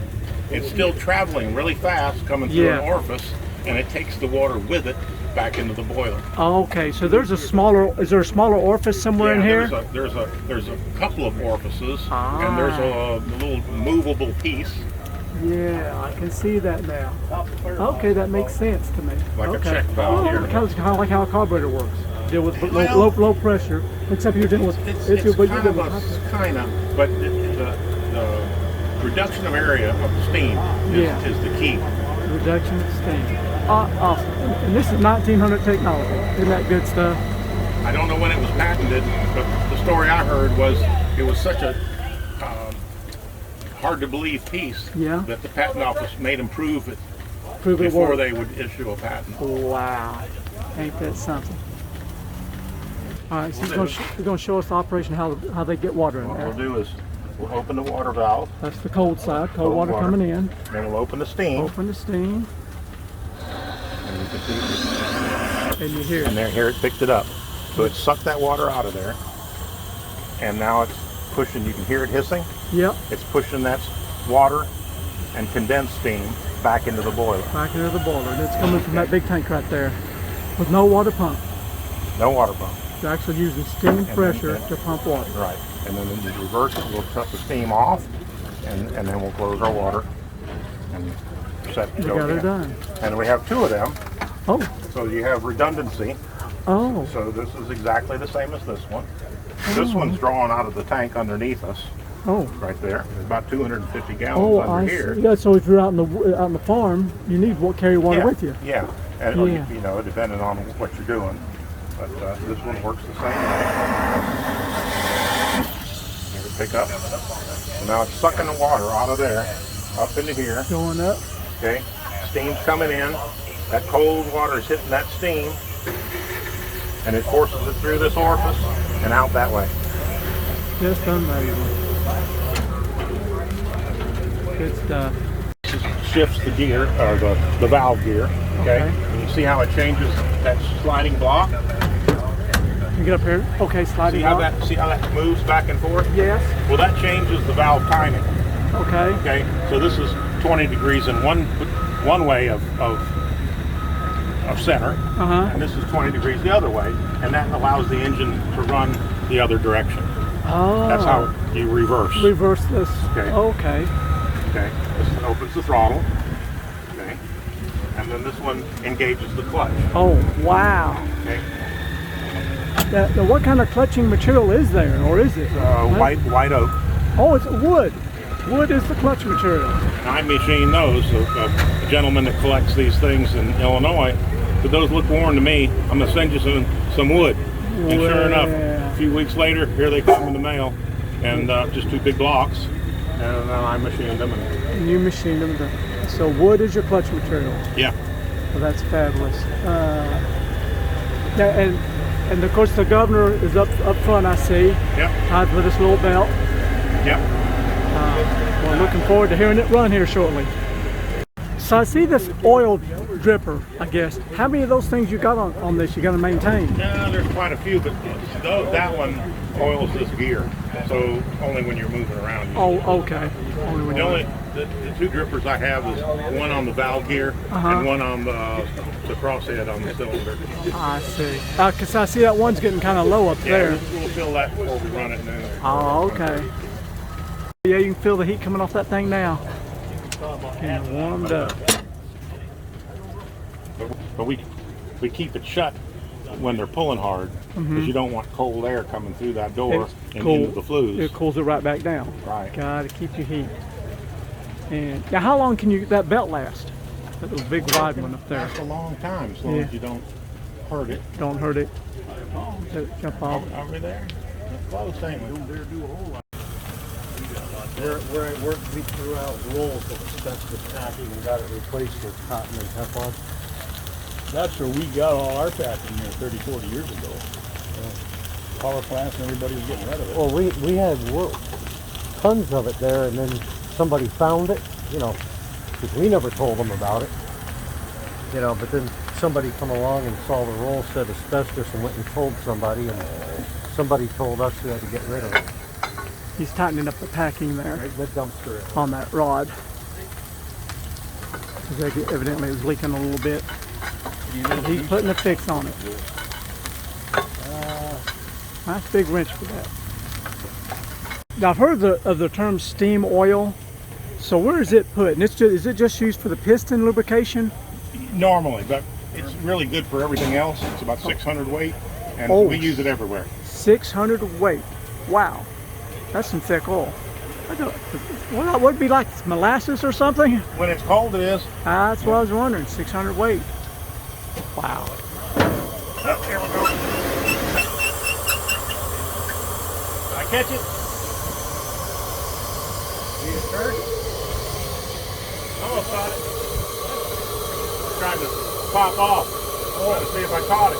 It's still traveling really fast, coming through Yeah. an orifice, and it takes the water with it back into the boiler. Okay, so there's a smaller, is there a smaller orifice somewhere in here? There's a couple of orifices, Ah. and there's a little movable piece. Yeah, I can see that now. Okay, that makes sense to me. Like a okay. check valve here. Kind of like how a carburetor works. Deal with Well, low pressure, except you're dealing with It's but you're dealing with kind of, but the reduction of area of the steam Yeah. is the key. reduction of steam. Awesome. And this is 1900 technology. Isn't that good stuff? I don't know when it was patented, but the story I heard was it was such a hard to believe piece Yeah. that the patent office made them prove it Prove it before works. they would issue a patent. Wow. Ain't that something? All right, so he's going to show us the operation, how they get water in What there. we'll do is we'll open the water valve, That's the cold side, cold water water. coming in. then we'll open the steam, Open the steam, and you can see, and you hear it. and there, here it picked it up. So it sucked that water out of there, and now it's pushing. You can hear it hissing. Yep, It's pushing that water and condensed steam back into the boiler. back into the boiler. And it's coming from that big tank right there with no water pump. No water pump. They're actually using steam pressure then- to pump water. Right. And then when you reverse it, we'll shut the steam off, and then we'll close our water and set You go got it again. done. And we have two of them, Oh, so you have redundancy. oh, So this is exactly the same as this one. This one's drawn out of the tank underneath us, oh. right there. There's about 250 gallons Oh, under I here. see. Yeah, so if you're out in the farm, you need to carry water Yeah, with you. Yeah, and Yeah. you know, depending on what you're doing. But this one works the same way. Here to pick up. So now it's sucking the water out of there, up into here. Going up. Okay, steam's coming in. That cold water is hitting that steam, and it forces it through this orifice and out that way. Just amazing. Good stuff. This shifts the gear, or the valve gear. Okay, Okay. and you see how it changes that sliding block. You get up here. Okay, sliding out. See how that moves back and forth? Yes. Well, that changes the valve timing. Okay. Okay, so this is 20 degrees in one way of center, Uh-huh. and this is 20 degrees the other way, and that allows the engine to run the other direction. Oh. That's how you reverse. Reverse this. Okay. Okay. Okay, this one opens the throttle. Okay, and then this one engages the clutch. Oh, wow. Okay, Now, what kind of clutching material is there, or is it? white oak. Oh, it's wood. Wood is the clutch material. I machine those. A gentleman that collects these things in Illinois. But those look worn to me. I'm gonna send you some wood. And sure enough, a few weeks later, here they come in the mail, and just two big blocks, and I machined them. And you machine them. So wood is your clutch material. Yeah. Well, that's fabulous. Yeah, and of course the governor is up front. I see. Yep. Tied with this little belt. Yep. We're looking forward to hearing it run here shortly. So I see this oil dripper, I guess. How many of those things you got on this you got to maintain? Yeah, there's quite a few, but that one oils this gear, so only when you're moving around. Oh, okay. The two drippers I have is one on the valve gear and one on the crosshead on the cylinder. I see. Because I see that one's getting kind of low up there. We'll fill that before we run it now. Oh, okay. Yeah, you can feel the heat coming off that thing now. Getting warmed up. But we keep it shut when they're pulling hard because you don't want cold air coming through that door and into the flues. It cools it right back down. Right. Gotta keep your heat. And now, how long can that belt last? That little big wide one up there. That's a long time, as long as you don't hurt it. Don't hurt it. Let it jump off. Over there. Close, ain't we? Don't dare do a whole lot. We threw out rolls of asbestos packing and got it replaced with cotton and Teflon. That's where we got all our packing here 30, 40 years ago. Power plants and everybody was getting rid of it. Well, we had tons of it there, and then somebody found it, because we never told them about it. But then somebody come along and saw the roll said asbestos and went and told somebody, and somebody told us we had to get rid of it. He's tightening up the packing there The dumpster. on that rod. Evidently it was leaking a little bit. He's putting a fix on it. Nice big wrench for that. Now I've heard of the term steam oil. So where is it put? And is it just used for the piston lubrication? Normally, but it's really good for everything else. It's about 600 weight, and we use it everywhere. 600 weight. Wow. That's some thick oil. What would it be like? Molasses or something? When it's cold, it is. That's what I was wondering. 600 weight. Wow. Oh, here we go. Did I catch it? See it turn? Almost caught it. Trying to pop off. Trying to see if I caught it. I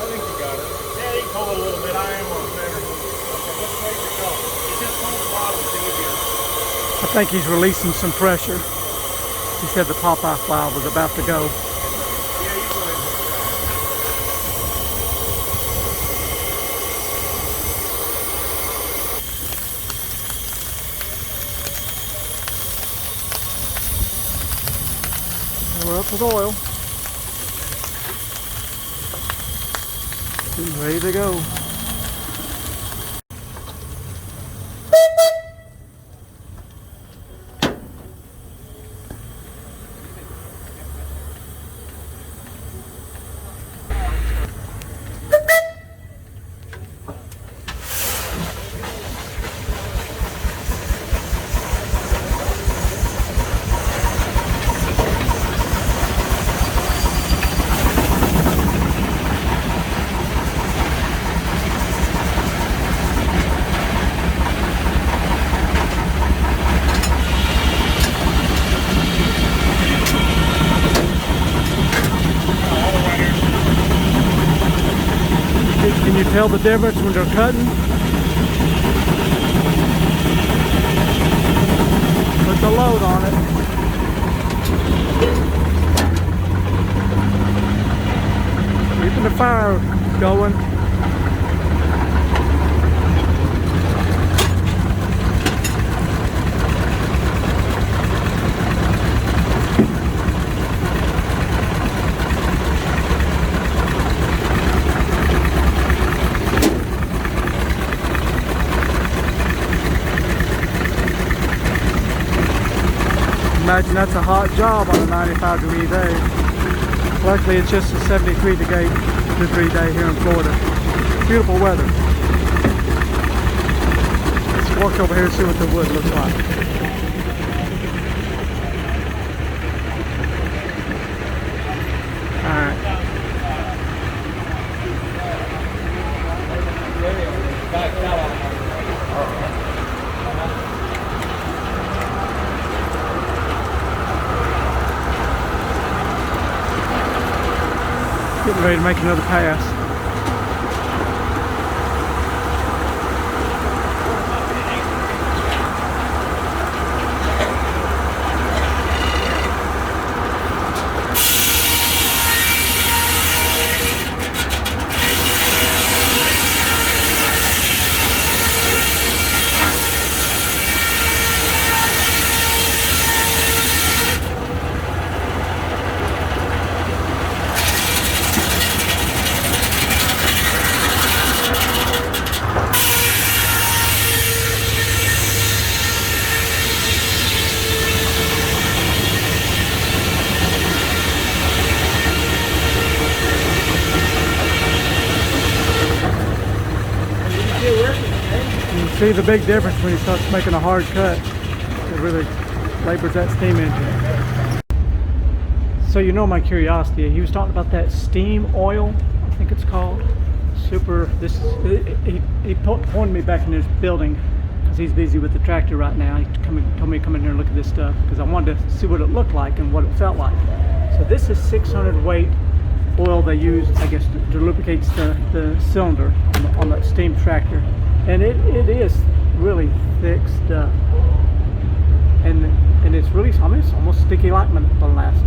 think you got it. Yeah, you can pull it a little bit. I am on center. Okay, let's make it go. You just pull the bottom, it's easier. I think he's releasing some pressure. He said the Popeye fly was about to go. Yeah, you go ahead. We're up with oil. Getting ready to go. Can you tell the difference when they're cutting? Put the load on it. Keeping the fire going. Imagine that's a hot job on a 95-degree day. Luckily, it's just a 73-degree day here in Florida. Beautiful weather. Let's walk over here and see what the wood looks like. All right. Getting ready to make another pass. see the big difference when he starts making a hard cut. It really labors that steam engine. So you know my curiosity, he was talking about that steam oil, I think it's called. Super, he pointed me back in his building because he's busy with the tractor right now. He told me to come in here and look at this stuff because I wanted to see what it looked like and what it felt like. So this is 600 weight oil they use, I guess, to lubricate the cylinder on that steam tractor. And it is really thick stuff. And it's really, I mean, it's almost sticky like molasses.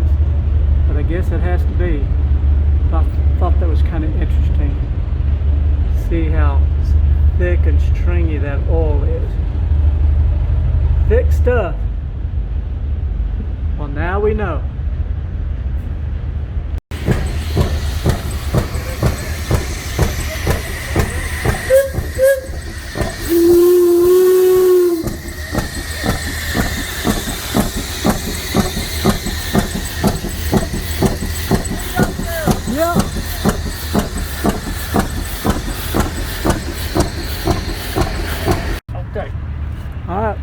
But I guess it has to be. I thought that was kind of interesting. See how thick and stringy that oil is. Thick stuff. Well, now we know.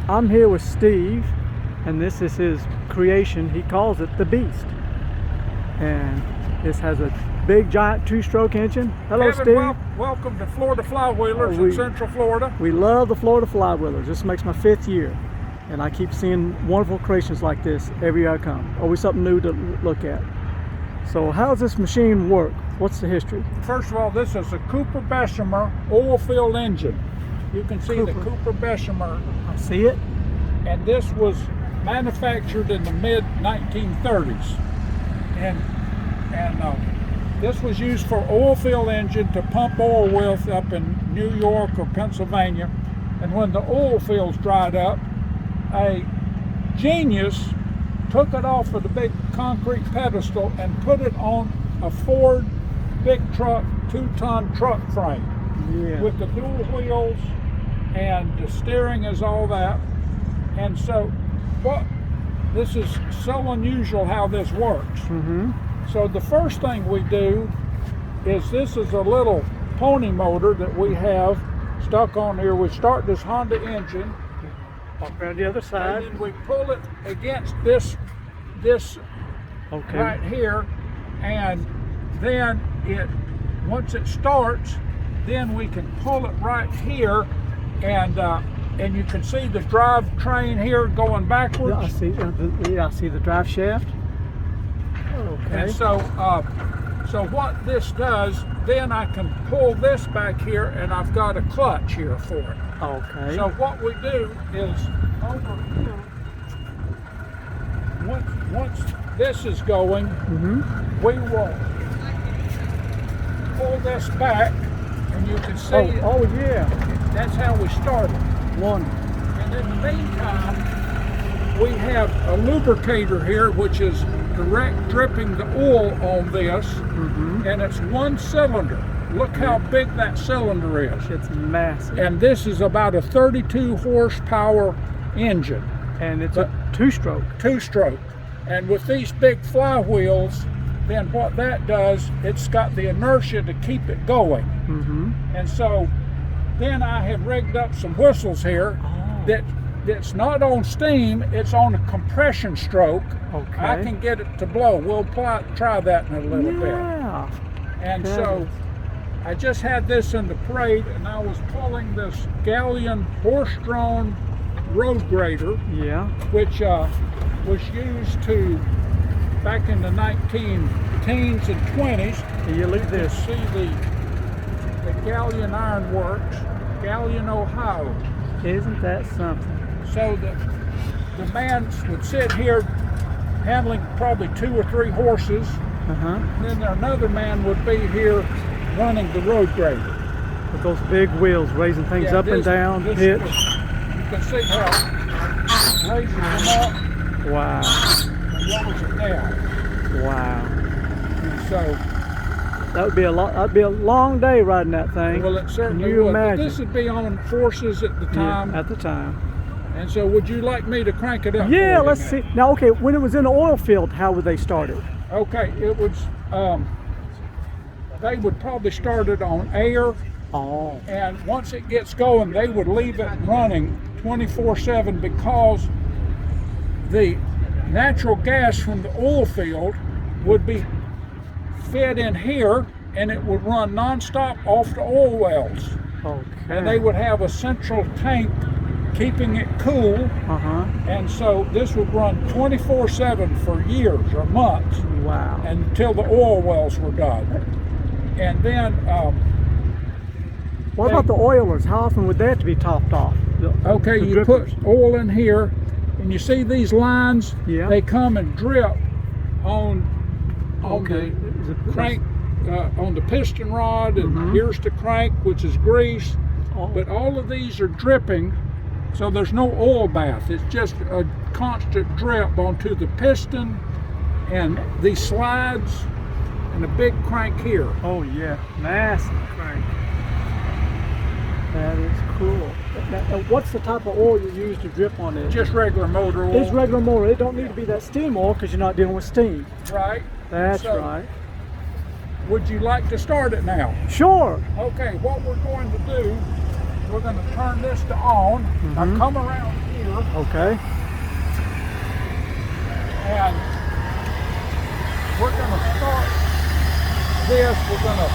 I'm here with Steve, and this is his creation. He calls it the Beast, and this has a big giant two-stroke engine. Hello, Kevin, Steve. welcome to Florida Flywheelers in Central Florida. We love the Florida Flywheelers. This makes my 5th year, and I keep seeing wonderful creations like this every year I come. Always something new to look at. So how does this machine work? What's the history? First of all, this is a Cooper Bessemer oil-filled engine. You can see the Cooper Bessemer. I see it. And this was manufactured in the mid-1930s. And this was used for oil-filled engine to pump oil with up in New York or Pennsylvania. And when the oil fields dried up, a genius took it off of the big concrete pedestal and put it on a Ford big truck, 2-ton truck frame. Yeah. With the dual wheels, and the steering is all that. And so this is so unusual how this works. So the first thing we do is, this is a little pony motor that we have stuck on here. We start this Honda engine. Walk around the other side. And then we pull it against this right here, and then once it starts, then we can pull it right here, and you can see the drive train here going backwards. Yeah, I see the drive shaft. Okay. And so what this does, then I can pull this back here, and I've got a clutch here for it. Okay. So what we do is, over here, once this is going, we will pull this back, and you can see. Oh yeah. That's how we started. One. And in the meantime, we have a lubricator here, which is direct dripping the oil on this, and it's one cylinder. Look how big that cylinder is. It's massive. And this is about a 32 horsepower engine. And it's a two-stroke. Two-stroke. And with these big flywheels, then what that does, it's got the inertia to keep it going. And so then I have rigged up some whistles here that's not on steam, it's on a compression stroke. Okay. I can get it to blow. We'll try that in a little bit. And so I just had this in the parade, and I was pulling this Galleon horse-drawn road grader, which was used to, back in the 19-teens and 20s. You look at this. See the Galleon Iron Works, Galleon, Ohio. Isn't that something? So the man would sit here handling probably 2 or 3 horses. And then another man would be here running the road grader. With those big wheels raising things up and down, pitch. You can see how it raises them up. Wow. And lowers it down. Wow. And so that would be a lot. That'd be a long day riding that thing. Well, it certainly Can you would. imagine? But this would be on forces at the time. Yeah, at the time. And so, would you like me to crank it up? Yeah, let's see. Now, okay, when it was in the oil field, how would they start it? Okay, it was. They would probably start it on air, Oh. And once it gets going, they would leave it running 24/7 because the natural gas from the oil field would be fed in here, and it would run nonstop off the oil wells. Okay. And they would have a central tank keeping it cool. Uh-huh. And so this would run 24/7 for years or months. Wow. Until the oil wells were done. And then what about the oilers? How often would that be topped off? Okay, the you drippers? put oil in here, and you see these lines? Yeah. They come and drip on Okay. the crank, on the piston rod, and here's the crank, which is grease. Oh. But all of these are dripping, so there's no oil bath. It's just a constant drip onto the piston and these slides and a big crank here. Oh yeah, massive crank. That is cool. Now, what's the type of oil you use to drip on it? Just regular motor oil. It's regular motor. It don't need to be that steam oil because you're not dealing with steam. Right. That's So, right. Would you like to start it now? Sure. Okay, what we're going to do, we're going to turn this to on. Now come around here, Okay. and we're going to start this. We're going to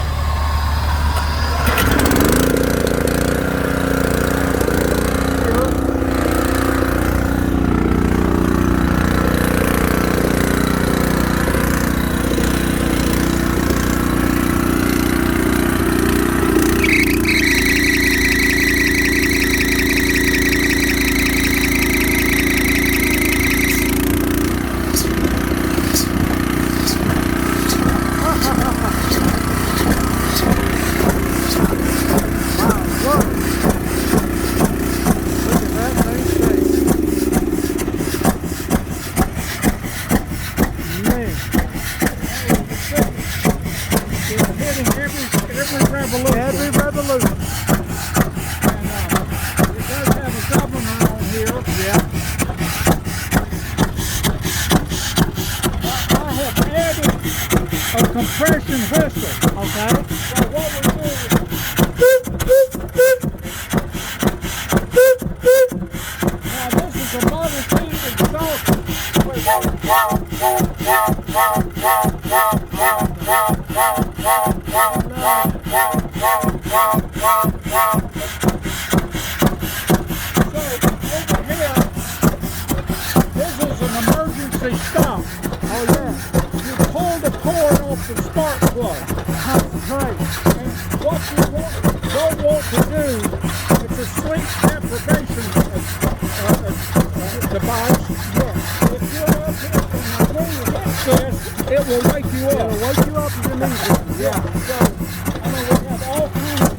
every revolution. And it does have a governor on here. Yeah. I have added a compression whistle. Okay. So what we do is now this is a Model T exhaust. This is an emergency stop. Oh yeah. You pull the cord off the spark plug. That's right. And what you don't want to do, it's a sleep deprivation device. Yeah. If you're up here and when you hit this, it will wake you up. It'll wake you up if you need it. Yeah. So, I mean, we have all kinds of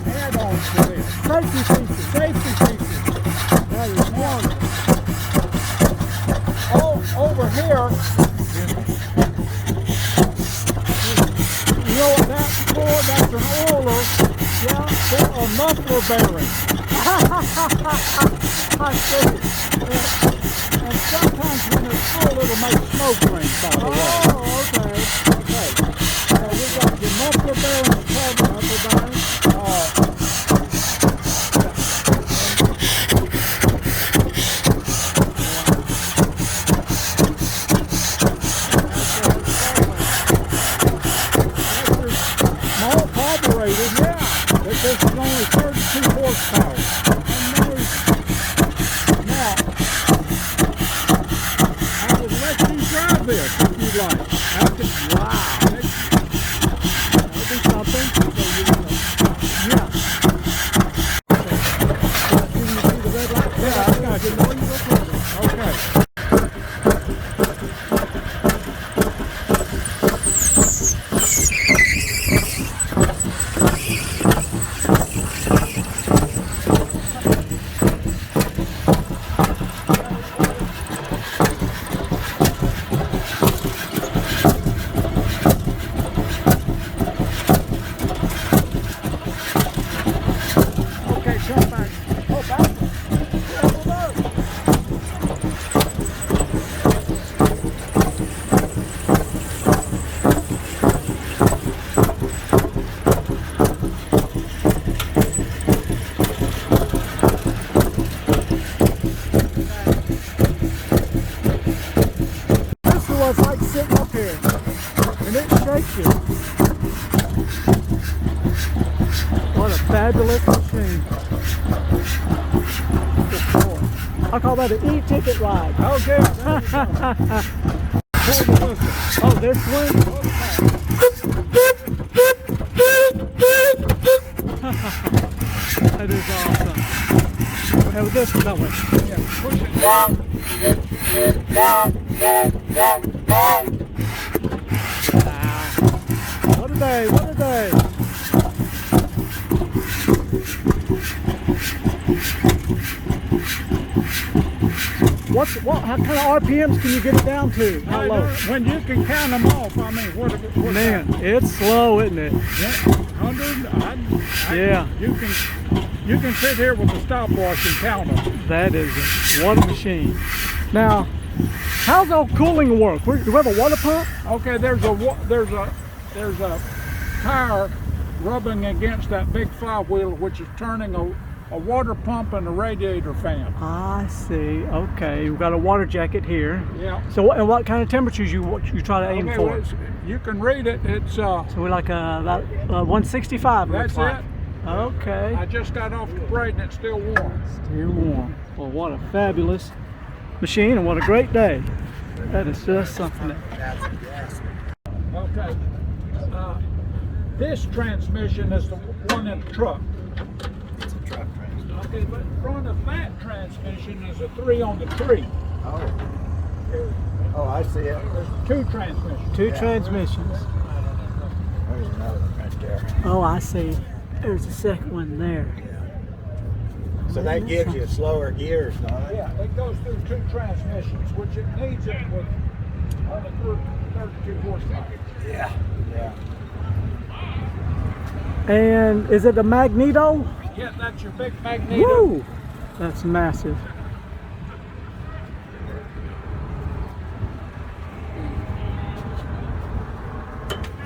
add-ons to this. Safety features. Safety features. That is wonderful. Over here, you know what that's for? That's an oiler, yeah, for a muffler bearing. I see. And sometimes when it's full, it'll make smoke rings, by the way. Oh, okay. Okay. So we got the muffler bearing cover. Small carbureted, yeah. But this is only 32 horsepower. Now, I would let you drive this if you'd like. Wow. That'll be something. So yeah. Can you see the red light? Yeah, I got you. Okay. and it shakes you. What a fabulous machine. Good boy. I call that an e-ticket ride. Okay. Oh, this one? That is awesome. We have this one, don't we? Yeah, push it. Wow. What a day, what a day. How kind of RPMs can you get it down to? How low? When you can count them off, I mean, what Man, it's slow, isn't it? 100. Yeah. You can sit here with a stopwatch and count them. That is what a machine. Now, how's all cooling work? Do we have a water pump? Okay, there's a tire rubbing against that big flywheel, which is turning a water pump and a radiator fan. I see. Okay, we've got a water jacket here. Yeah. So, and what kind of temperatures you try to aim for? Well, you can read it. It's so we're like about 165. That's like. it. Okay. I just got off the parade and it's still warm. Still warm. Well, what a fabulous machine and what a great day. That is just something. Okay. This transmission is the one in the truck. It's a truck transmission. Okay, but in front of that transmission is a 3 on the tree. Oh, I see it. There's 2 transmissions. Two transmissions. There's another one right there. Oh, I see. There's a second one there. So that gives you slower gears, don't it? Yeah, it goes through 2 transmissions, which it needs it with only 32 horsepower. Yeah. Yeah. And is it a magneto? Yeah, that's your big magneto. Woo! That's massive.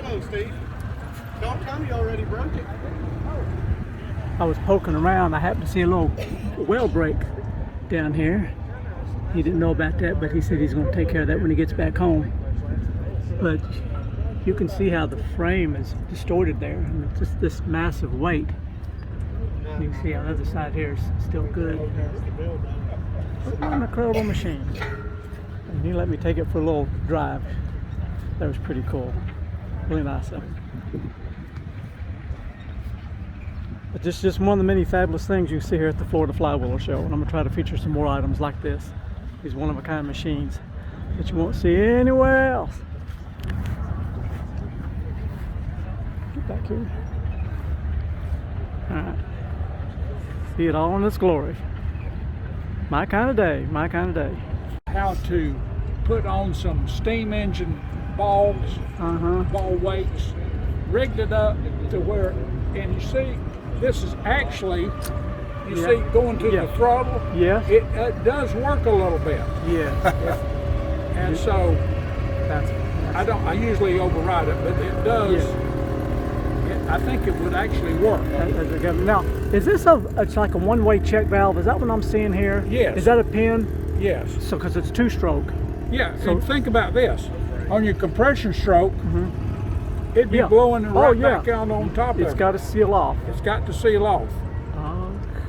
Hello, Steve. Don't tell me you already broke it. I was poking around. I happened to see a little well break down here. He didn't know about that, but he said he's going to take care of that when he gets back home. But you can see how the frame is distorted there, and it's just this massive weight. You can see how the other side here is still good. What an incredible machine. And he let me take it for a little drive. That was pretty cool. Really nice of him. But this is just one of the many fabulous things you can see here at the Florida Flywheel Show. And I'm going to try to feature some more items like this. These one-of-a-kind machines that you won't see anywhere else. Get back here. All right. See it all in its glory. My kind of day, my kind of day. How to put on some steam engine balls, ball weights, rigged it up to where, and you see, this is actually, you see, going to the throttle. Yeah. It does work a little bit. Yeah. And so, That's I usually override it, but it does. I think it would actually work. Now, is this it's like a one-way check valve? Is that what I'm seeing here? Yes. Is that a pin? Yes. So, because it's 2-stroke. Yeah, So and think about this. On your compression stroke, it'd be Yeah. blowing it right yeah. back out on top of it. It's got to seal off. It's got to seal off.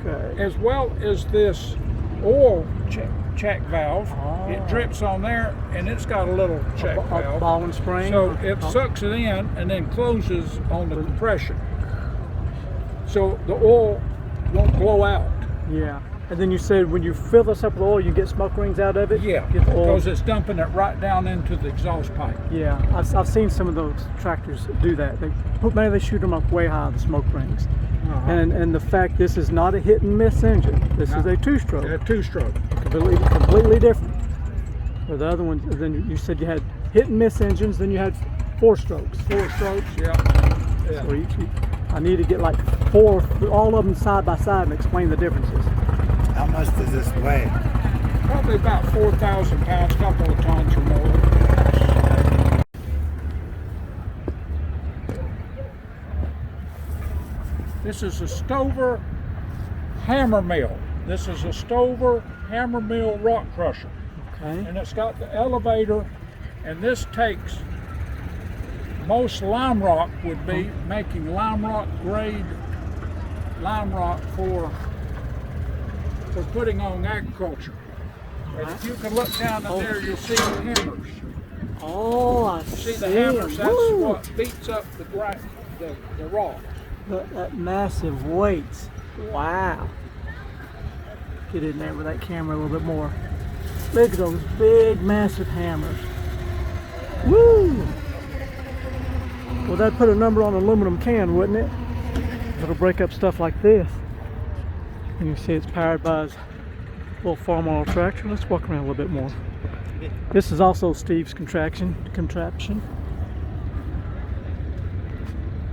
Okay. As well as this oil check valve. It drips on there, and it's got a little check valve. A ball and spring? So it sucks it in and then closes on the compression. So the oil won't blow out. Yeah. And then you said when you fill this up with oil, you get smoke rings out of it? Yeah, Get the oil. because it's dumping it right down into the exhaust pipe. Yeah, I've seen some of those tractors do that. Maybe they shoot them up way high, the smoke rings. And the fact this is not a hit and miss engine. This is a 2-stroke. A 2-stroke. Completely different. For the other ones, then you said you had hit and miss engines, then you had 4 strokes. 4 strokes, yeah. So I need to get like 4, all of them side by side and explain the differences. How much does this weigh? Probably about 4,000 pounds, couple of tons or more. This is a Stover hammer mill. This is a Stover hammer mill rock crusher. Okay. And it's got the elevator, and this takes most lime rock would be making lime rock grade lime rock for putting on agriculture. And if you can look down in there, you'll see the hammers. Oh, I See the hammers? That's what beats up the rock. That massive weights. Wow. Get in there with that camera a little bit more. Look at those big, massive hammers. Woo! Well, that'd put a number on an aluminum can, wouldn't it? It'll break up stuff like this. And you see it's powered by his little farm oil tractor. Let's walk around a little bit more. This is also Steve's contraption.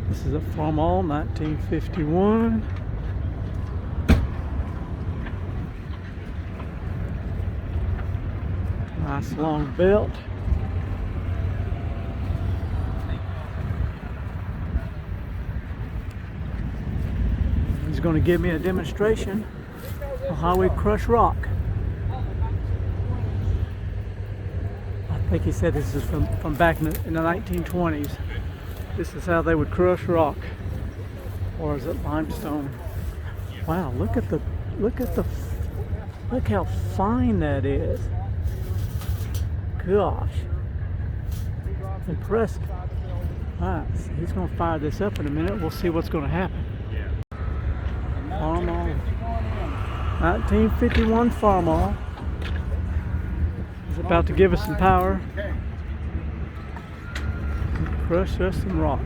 This is a farm oil, 1951. Nice long belt. He's going to give me a demonstration of how we crush rock. I think he said this is from back in the 1920s. This is how they would crush rock. Or is it limestone? Wow, look how fine that is. Gosh. Impressive. Alright, so he's going to fire this up in a minute. We'll see what's going to happen. Farm oil. 1951 farm oil. He's about to give us some power. Crush us some rock.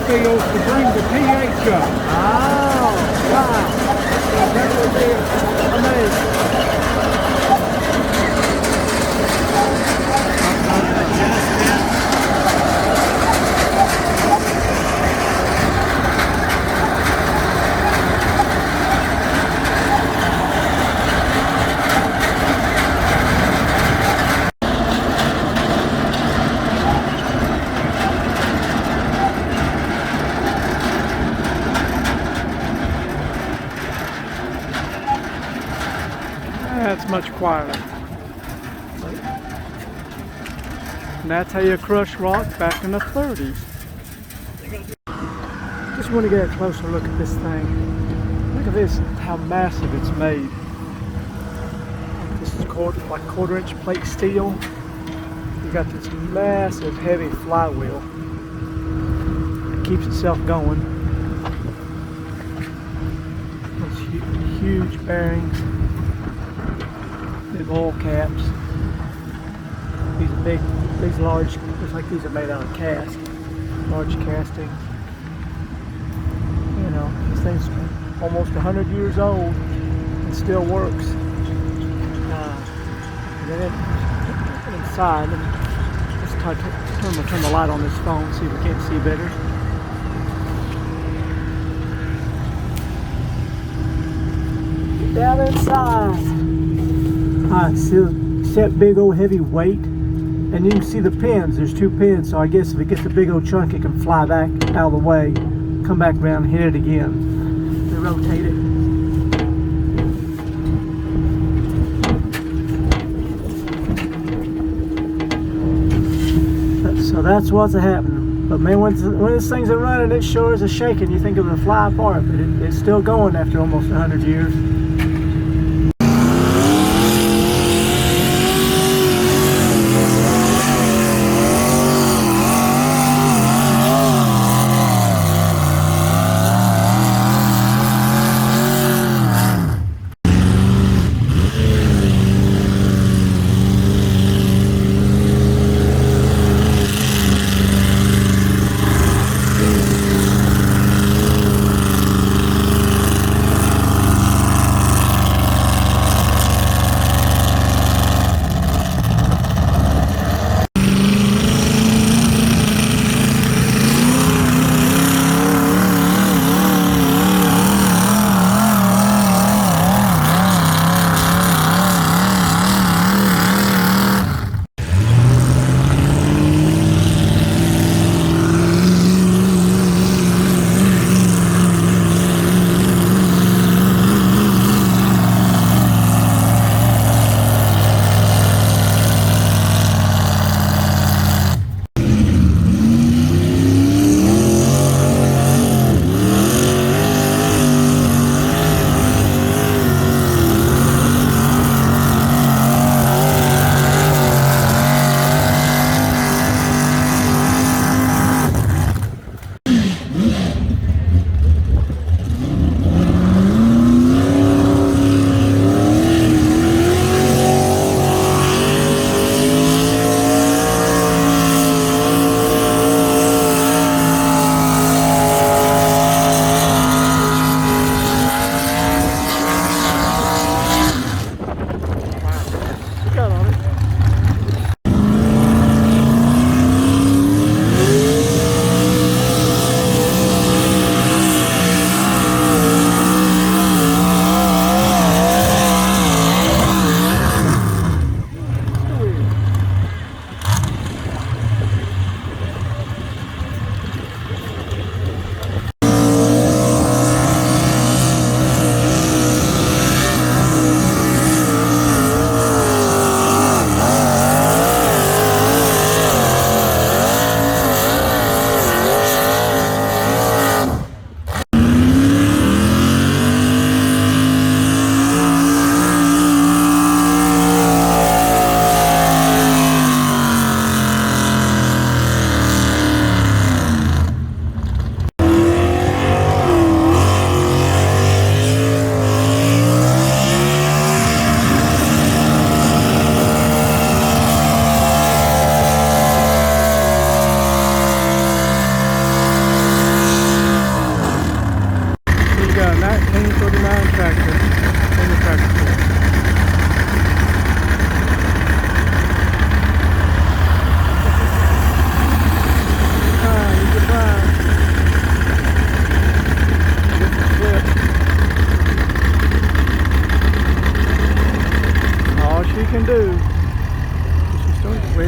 fields to bring the pH up. Oh, wow. So that would be amazing. That's much quieter. And that's how you crush rock back in the 30s. Just want to get a closer look at this thing. Look at this, how massive it's made. This is like quarter-inch plate steel. You got this massive, heavy flywheel. It keeps itself going. Those huge bearings, big oil caps. These are big, these large. Looks like these are made out of cast, large castings. You know, this thing's almost 100 years old and still works. And then inside, let's turn the light on this phone, see if we can't see better. Get down inside. Alright, see that big old heavy weight? And you can see the pins. There's 2 pins, so I guess if it gets a big old chunk, it can fly back out of the way, come back around, hit it again. They rotate it. So that's what's happening. But man, when this thing's running, it sure is a shaking. You think it would fly apart, but it's still going after almost 100 years.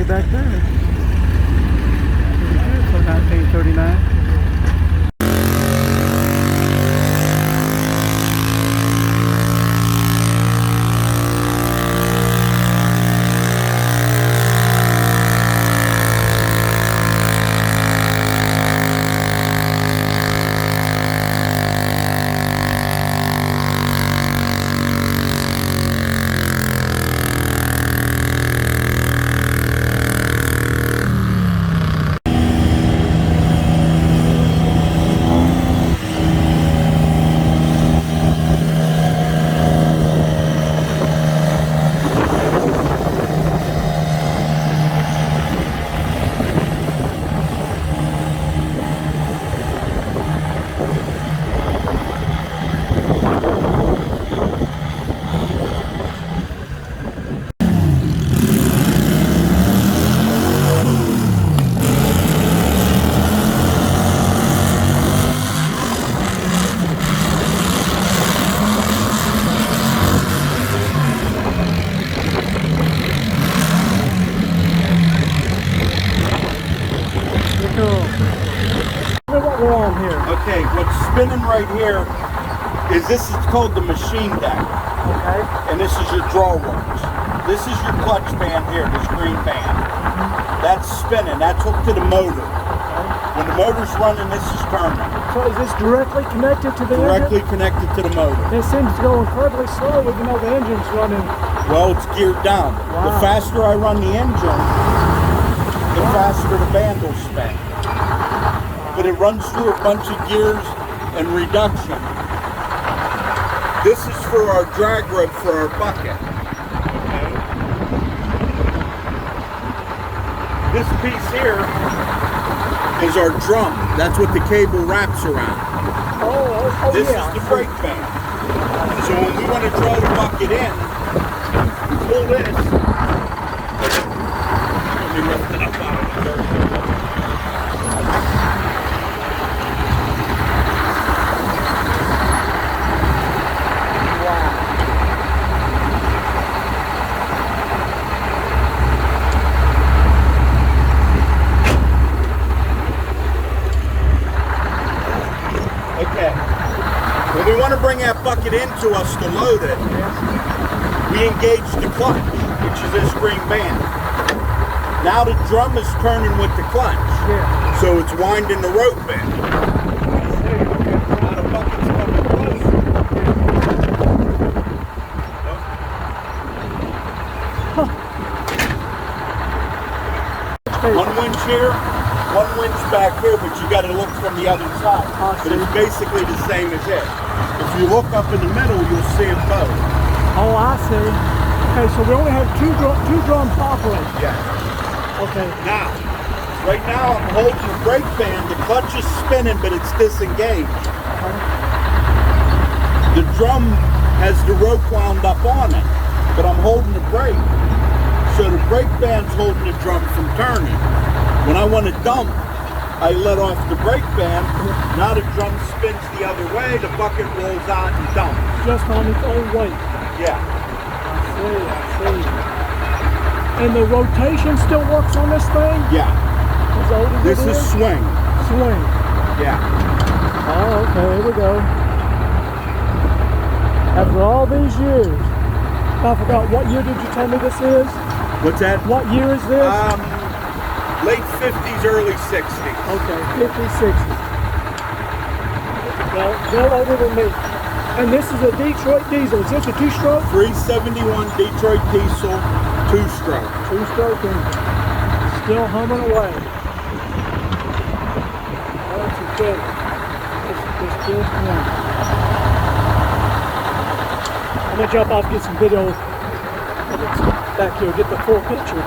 back there. Pretty good for 1939. spinning right here this is called the machine deck. Okay. And this is your draw works. This is your clutch band here, this green band. That's spinning, that's hooked to the motor. When the motor's running, this is turning. So is this directly connected to the Directly engine? connected to the motor. It seems to go incredibly slow even though the engine's running. Well, it's geared down. Wow. The faster I run the engine, the faster the band will spin. But it runs through a bunch of gears and reduction. This is for our drag rope for our bucket. This piece here is our drum. That's what the cable wraps around. This is the brake band. So when we want to draw the bucket in, we pull this. Let me lift it up out of the dirt. Okay. When we want to bring that bucket into us to load it, we engage the clutch, which is this green band. Now the drum is turning with the clutch, so it's winding the rope in. Now the bucket's coming closer. One winch here, one winch back here, but you got to look from the other side. But it's basically the same as it. If you look up in the middle, you'll see them both. Oh, I see. Okay, so we only have two drums operating. Yeah. Okay. Now, right now I'm holding the brake band. The clutch is spinning, but it's disengaged. The drum has the rope wound up on it, but I'm holding the brake. So the brake band's holding the drum from turning. When I want to dump, I let off the brake band. Now the drum spins the other way, the bucket rolls out and dumps. Just on its own weight. Yeah. I see. And the rotation still works on this thing? Yeah. As old as This it is swing. Swing. Yeah. Oh, okay, here we go. After all these years, I forgot, what year did you tell me this is? What's that? What year is this? Late 50s, early 60s. Okay, 50s, 60s. Well older than me. And this is a Detroit diesel. Is this a two-stroke? 371 Detroit diesel, two-stroke. Two-stroke engine. Still humming away. That's incredible. It's just wonderful. I'm gonna jump off and get some video back here, get the full picture.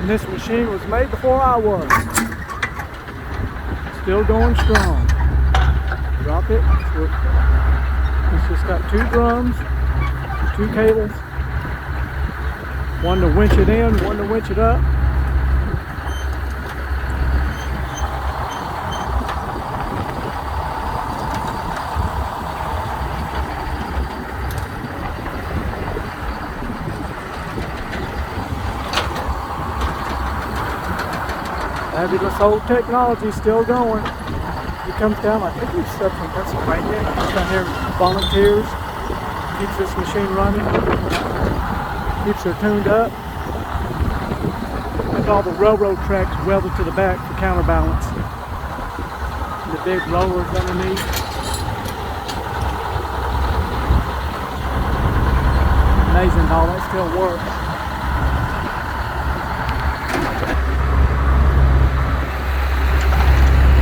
This machine was made before I was. Still going strong. Drop it. It's just got two drums, two cables. One to winch it in, one to winch it up. Fabulous old technology still going. He comes down, I think he's stuck from Pennsylvania. He's down here, volunteers, keeps this machine running, keeps her tuned up. And all the railroad tracks welded to the back for counterbalance. And the big rollers underneath. Amazing how that still works.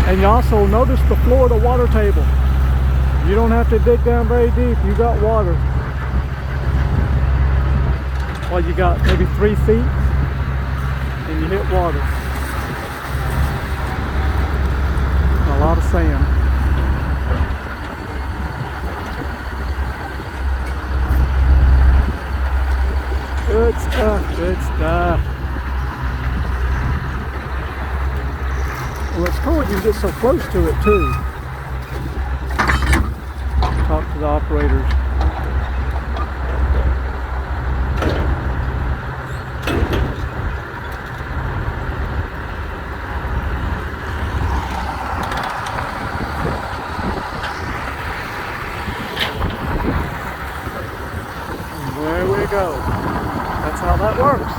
And you also notice the Florida water table. You don't have to dig down very deep. You got water. Well, you got maybe 3 feet and you hit water. A lot of sand. Good stuff, good stuff. Well, it's cool you can get so close to it too. Talk to the operators. There we go. That's how that works.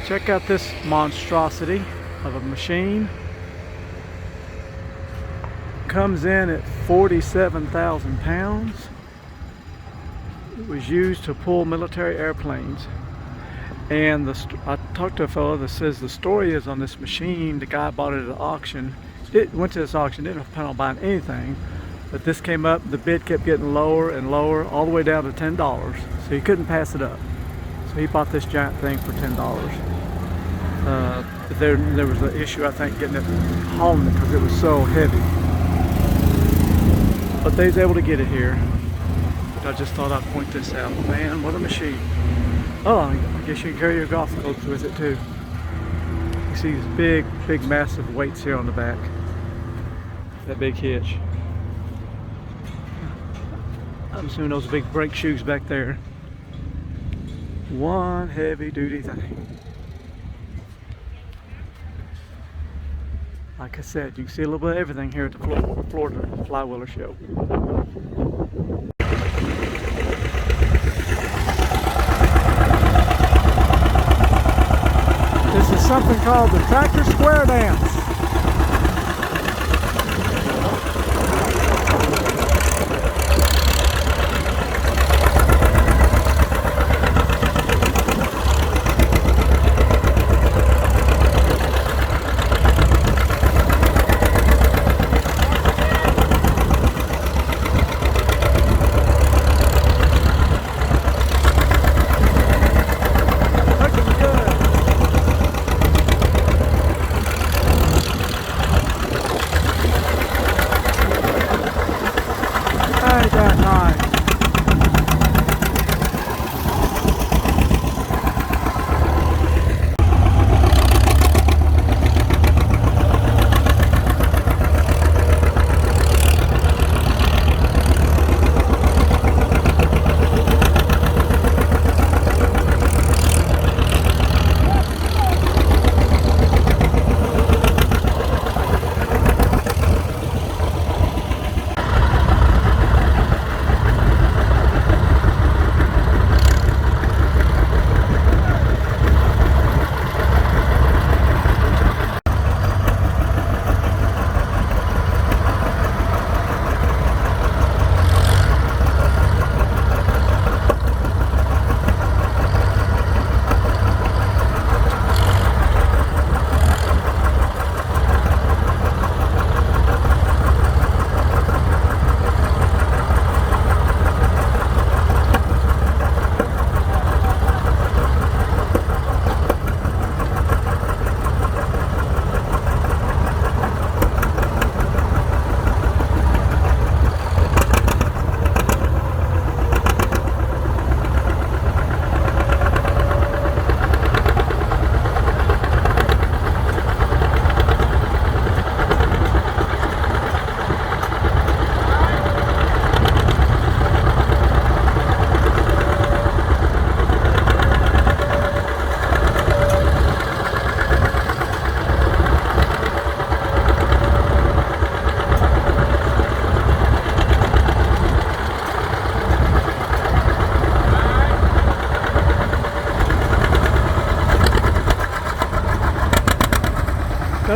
Check out this monstrosity of a machine. Comes in at 47,000 pounds. It was used to pull military airplanes. And I talked to a fellow that says the story is on this machine, the guy bought it at an auction. It went to this auction, didn't plan on buying anything. But this came up, the bid kept getting lower and lower, all the way down to $10. So he couldn't pass it up. So he bought this giant thing for $10. There was an issue, I think, getting it hauling it because it was so heavy. But they was able to get it here. But I just thought I'd point this out. Man, what a machine. Oh, I guess you can carry your golf clubs with it too. You see these big, big, massive weights here on the back. That big hitch. I'm assuming those big brake shoes back there. One heavy duty thing. Like I said, you can see a little bit of everything here at the Florida Flywheeler Show. This is something called the Tractor Square Dance.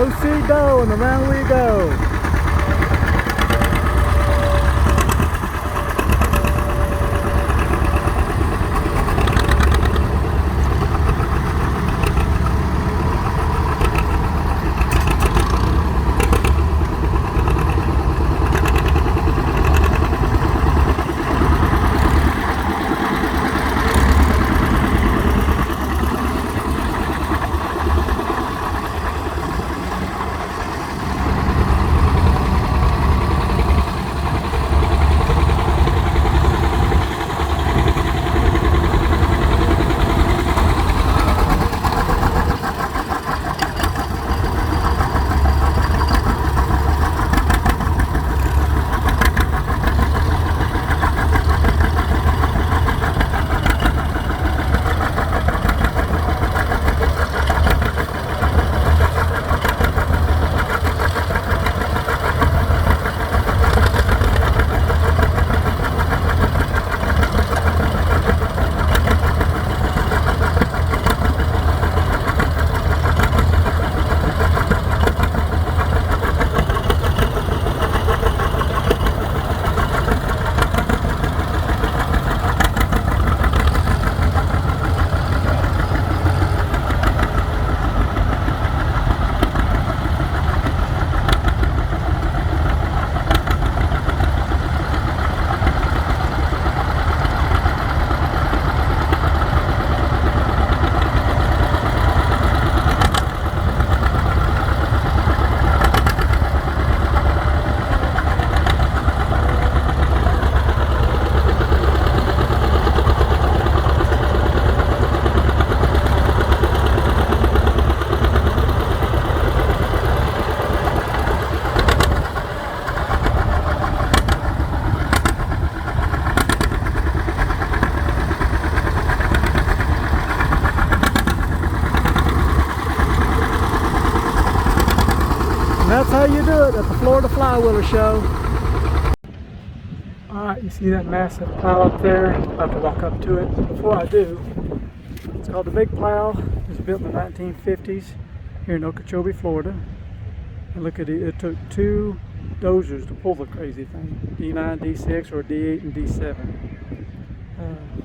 Do-si-do, and around we go. That's how you do it at the Florida Flywheel Show. Alright, you see that massive plow up there? I'm about to walk up to it. Before I do, it's called the Big Plow. It was built in the 1950s here in Okeechobee, Florida. And look at it, it took 2 dozers to pull the crazy thing. D9, D6, or D8 and D7.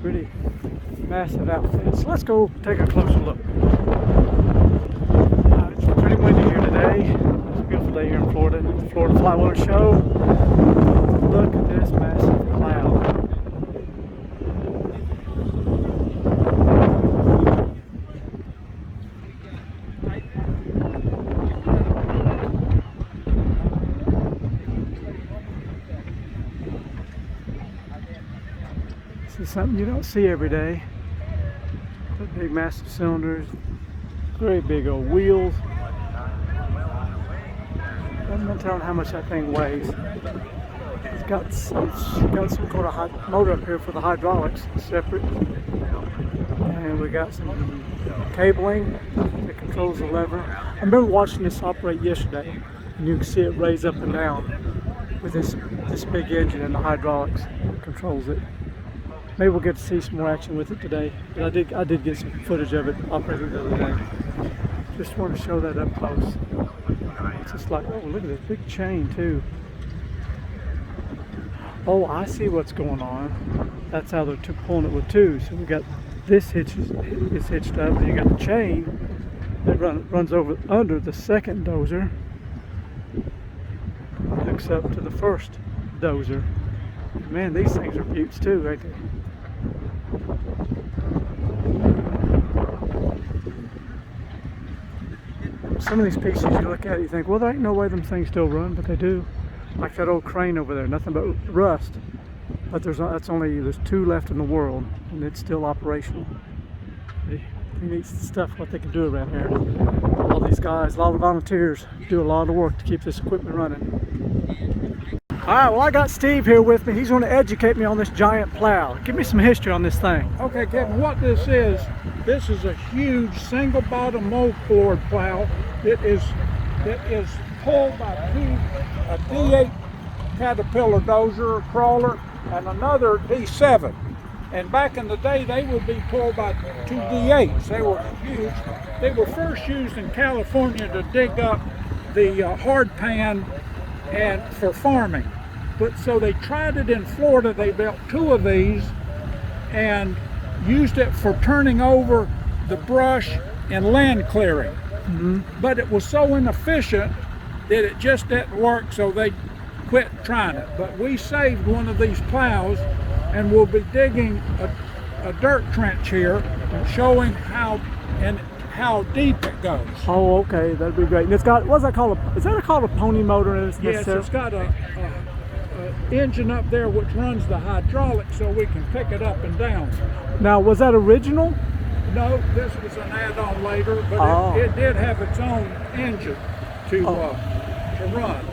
Pretty massive outfit. So let's go take a closer look. It's pretty windy here today. Beautiful day here in Florida, at the Florida Flywheel Show. Look at this massive cloud. This is something you don't see every day. The big massive cylinders, great big old wheels. I'm not telling how much that thing weighs. It's got some kind of motor up here for the hydraulics, separate. And we got some cabling that controls the lever. I remember watching this operate yesterday, and you can see it raise up and down with this big engine, and the hydraulics controls it. Maybe we'll get to see some more action with it today. But I did get some footage of it operating the other day. Just want to show that up close. It's just like, oh, look at this big chain too. Oh, I see what's going on. That's how they're pulling it with 2. So we got this is hitched up, and you got the chain that runs over under the second dozer, hooks up to the first dozer. Man, these things are beauts too, right there. Some of these pieces you look at it, you think, well, there ain't no way them things still run, but they do. Like that old crane over there, nothing but rust. But there's 2 left in the world, and it's still operational. Pretty neat stuff what they can do around here. All these guys, a lot of volunteers, do a lot of work to keep this equipment running. Alright, well, I got Steve here with me. He's going to educate me on this giant plow. Give me some history on this thing. Okay, Kevin, what this is a huge single bottom mold board plow. It is pulled by a D8 Caterpillar dozer, crawler, and another D7. And back in the day, they would be pulled by 2 D8s. They were huge. They were first used in California to dig up the hard pan and for farming. But so they tried it in Florida. They built 2 of these and used it for turning over the brush and land clearing. But it was so inefficient that it just didn't work, so they quit trying it. But we saved one of these plows, and we'll be digging a dirt trench here and showing how deep it goes. Oh, okay, that'd be great. And it's got, what's that called? Is that called a pony motor? Yes, it's got a engine up there which runs the hydraulic, so we can pick it up and down. Now, was that original? No, this was an add-on later, but it did have its own engine to run.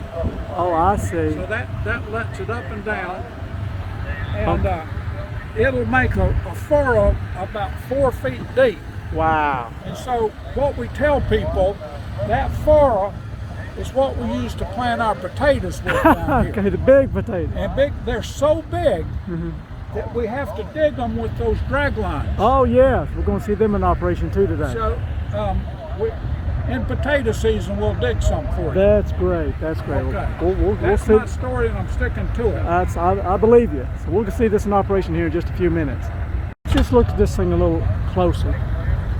Oh, I see. So that lets it up and down, and it'll make a furrow about 4 feet deep. Wow. And so what we tell people, that furrow is what we use to plant our potatoes with down here. Okay, the big potato. And they're so big that we have to dig them with those drag lines. Oh, yes. We're going to see them in operation too today. So in potato season, we'll dig some for you. That's great. That's great. Okay. We'll That's see. my story, and I'm sticking to it. I believe you. So we'll see this in operation here in just a few minutes. Let's just look at this thing a little closer.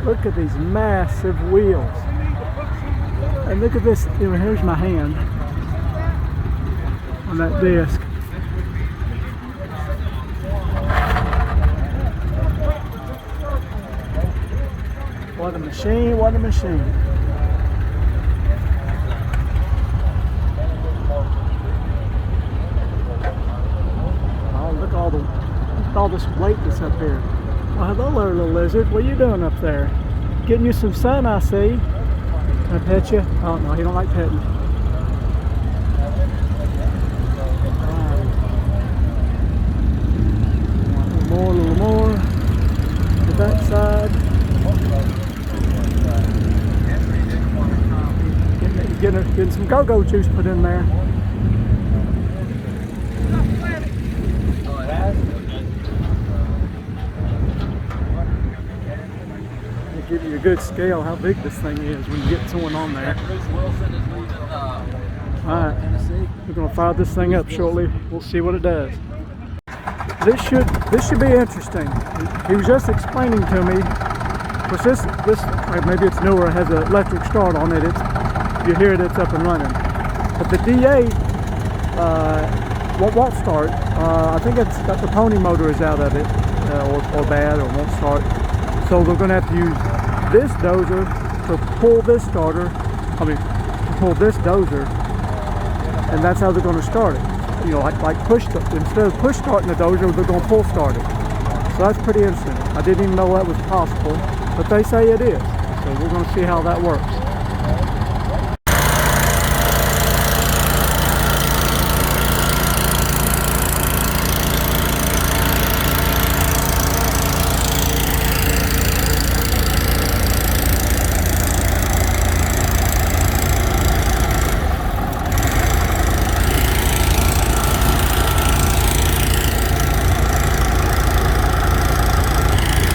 Look at these massive wheels. And look at this. Here's my hand on that disc. What a machine, what a machine. Oh, look at all this weight that's up here. Well, hello there, little lizard. What are you doing up there? Getting you some sun, I see. Can I pet you? Oh, no, he don't like petting. A little more. To that side. Getting some go-go juice put in there. It'll give you a good scale how big this thing is when you get someone on there. Alright, we're going to fire this thing up shortly. We'll see what it does. This should be interesting. He was just explaining to me, because this maybe it's newer, it has an electric start on it. You hear it, it's up and running. But the D8 won't start. I think it's got the pony motor is out of it, or bad, or won't start. So they're going to have to use this dozer to pull this starter. To pull this dozer, and that's how they're going to start it. You know, like instead of push starting the dozer, they're going to pull start it. So that's pretty interesting. I didn't even know that was possible, but they say it is. So we're going to see how that works.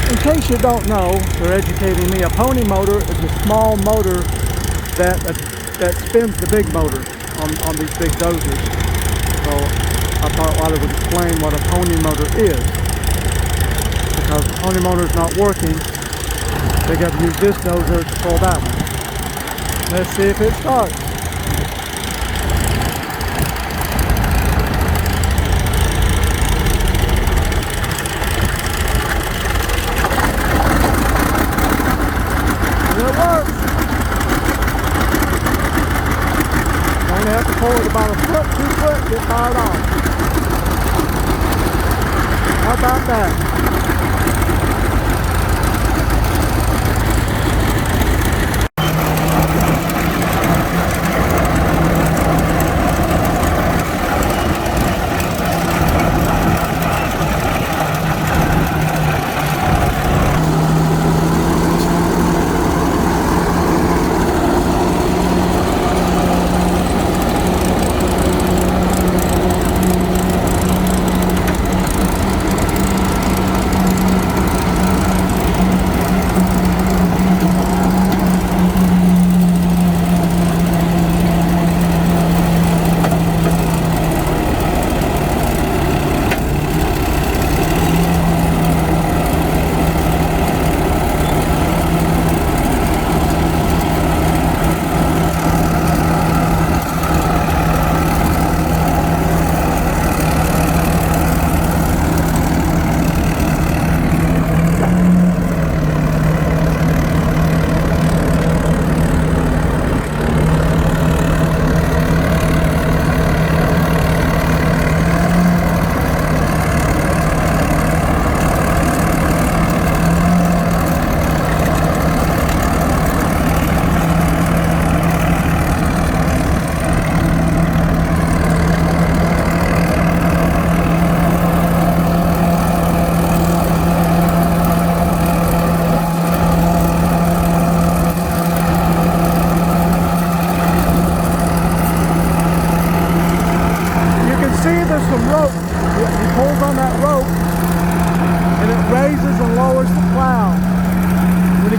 In case you don't know, they're educating me, a pony motor is a small motor that spins the big motor on these big dozers. So I thought I would explain what a pony motor is. Because the pony motor is not working, they got to use this dozer to pull that one. Let's see if it starts. Pull it about a foot, 2 foot, get fired off. How about that?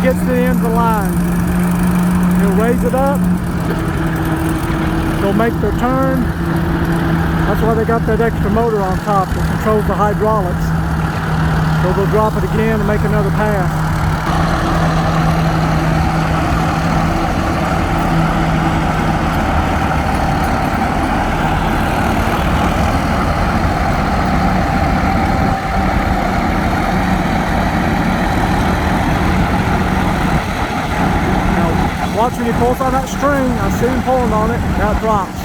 gets to the end of the line, he'll raise it up. They'll make their turn. That's why they got that extra motor on top that controls the hydraulics. So they'll drop it again and make another pass. Watch when he pulls on that string. I see him pulling on it. Now it drops.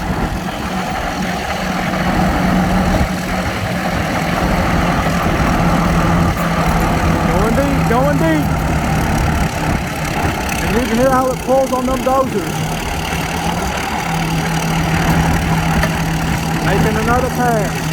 Going deep, going deep. And you can hear how it pulls on them dozers. Making another pass.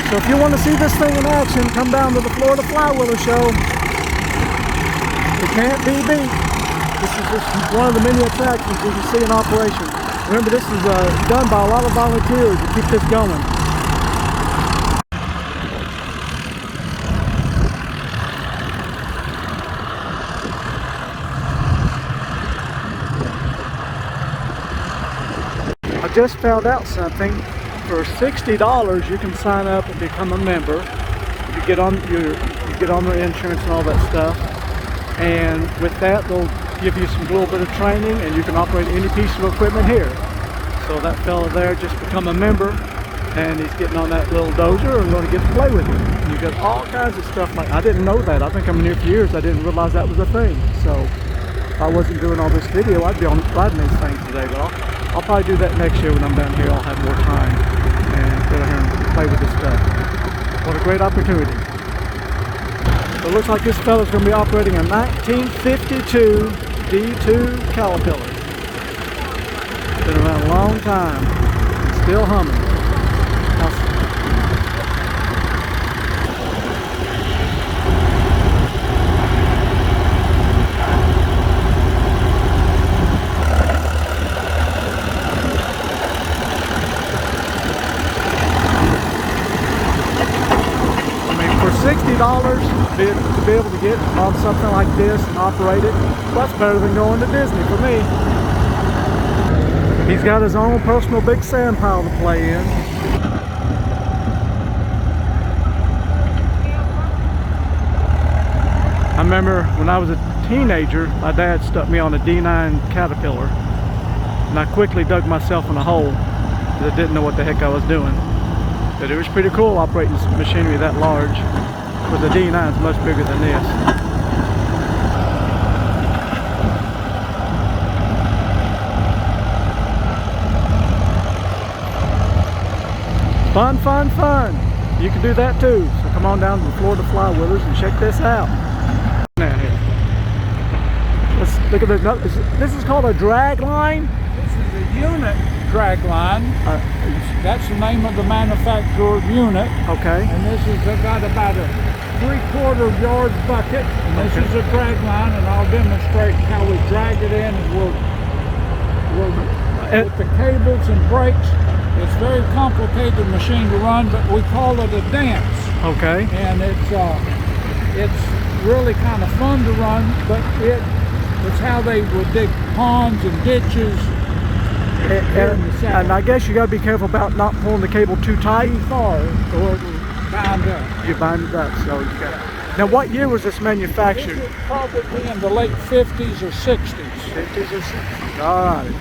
So if you want to see this thing in action, come down to the Florida Flywheel Show. It can't be beat. This is just one of the many attractions you can see in operation. Remember, this is done by a lot of volunteers to keep this going. I just found out something. For $60, you can sign up and become a member. You get on the insurance and all that stuff, and with that, they'll give you some little bit of training, and you can operate any piece of equipment here. So that fella there just become a member, and he's getting on that little dozer and going to get to play with it. And you got all kinds of stuff like I didn't know that. I think I'm here for years. I didn't realize that was a thing. So if I wasn't doing all this video, I'd be on riding these things today. But I'll probably do that next year when I'm down here. I'll have more time and get out here and play with this stuff. What a great opportunity. So it looks like this fella's going to be operating a 1952 D2 Caterpillar. Been around a long time. Still humming. $60 to be able to get on something like this and operate it, that's better than going to Disney for me. He's got his own personal big sand pile to play in. I remember when I was a teenager, my dad stuck me on a D9 Caterpillar, and I quickly dug myself in a hole because I didn't know what the heck I was doing. But it was pretty cool operating machinery that large. But the D9 is much bigger than this. Fun, fun, fun. You can do that too. So come on down to the Florida Flywheelers and check this out. Now here. Let's look at this. This is called a drag line. This is a unit drag line. That's the name of the manufacturer unit. Okay. And this is got about a 3/4 yard bucket. And this is a drag line, and I'll demonstrate how we drag it in. And we'll with the cables and brakes. It's a very complicated machine to run, but we call it a dance. Okay. And it's really kind of fun to run, but it's how they would dig ponds and ditches. And I guess you got to be careful about not pulling the cable too tight. Too far, or it'll bind up. You bind it up, so you got. Now, what year was this manufactured? This was probably in the late 50s or 60s. 50s or 60s. All right.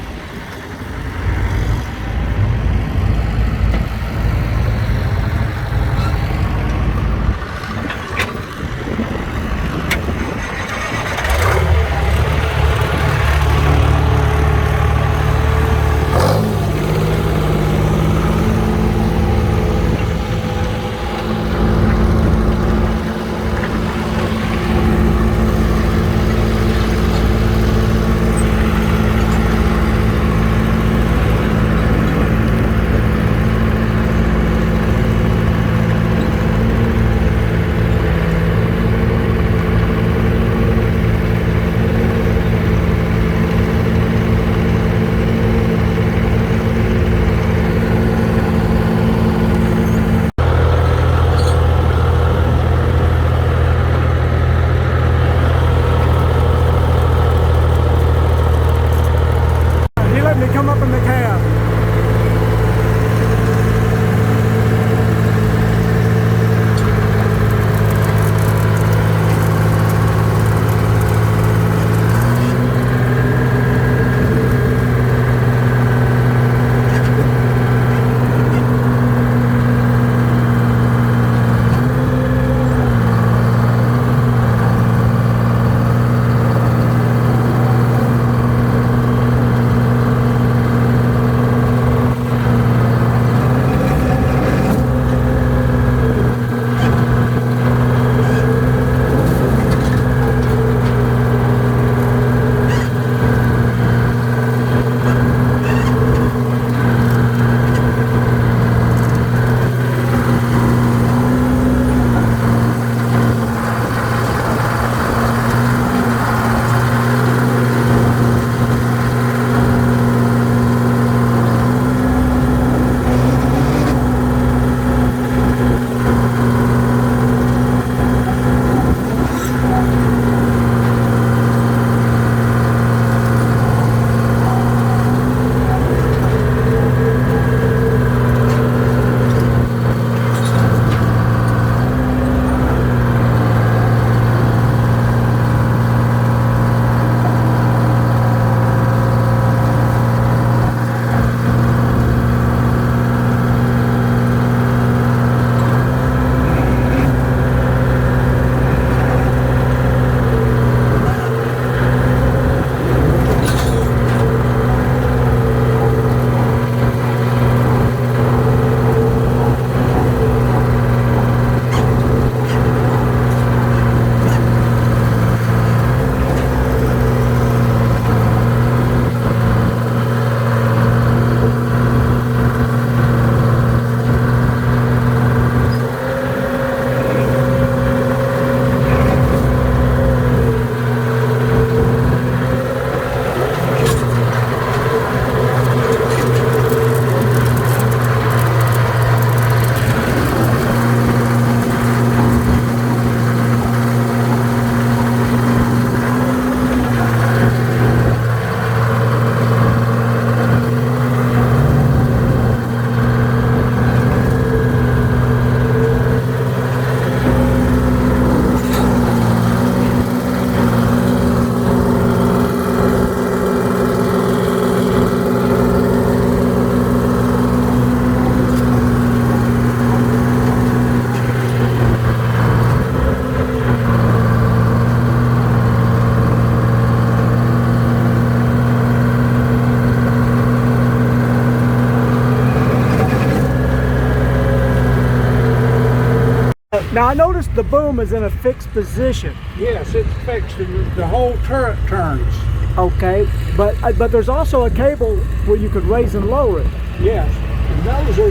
Now I noticed the boom is in a fixed position. Yes, it's fixed and the whole turret turns. Okay, but there's also a cable where you could raise and lower it. Yes, and those you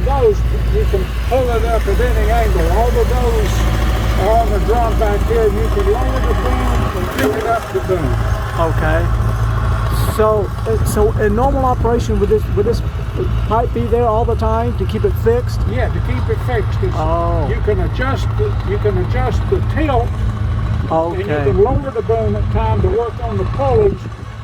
can pull it up at any angle. All of those are on the drum back here. You can lower the boom and pick it up the boom. Okay. So in normal operation, would this pipe be there all the time to keep it fixed? Yeah, to keep it fixed. You can adjust the tilt. Okay. And you can lower the boom at time to work on the pulleys,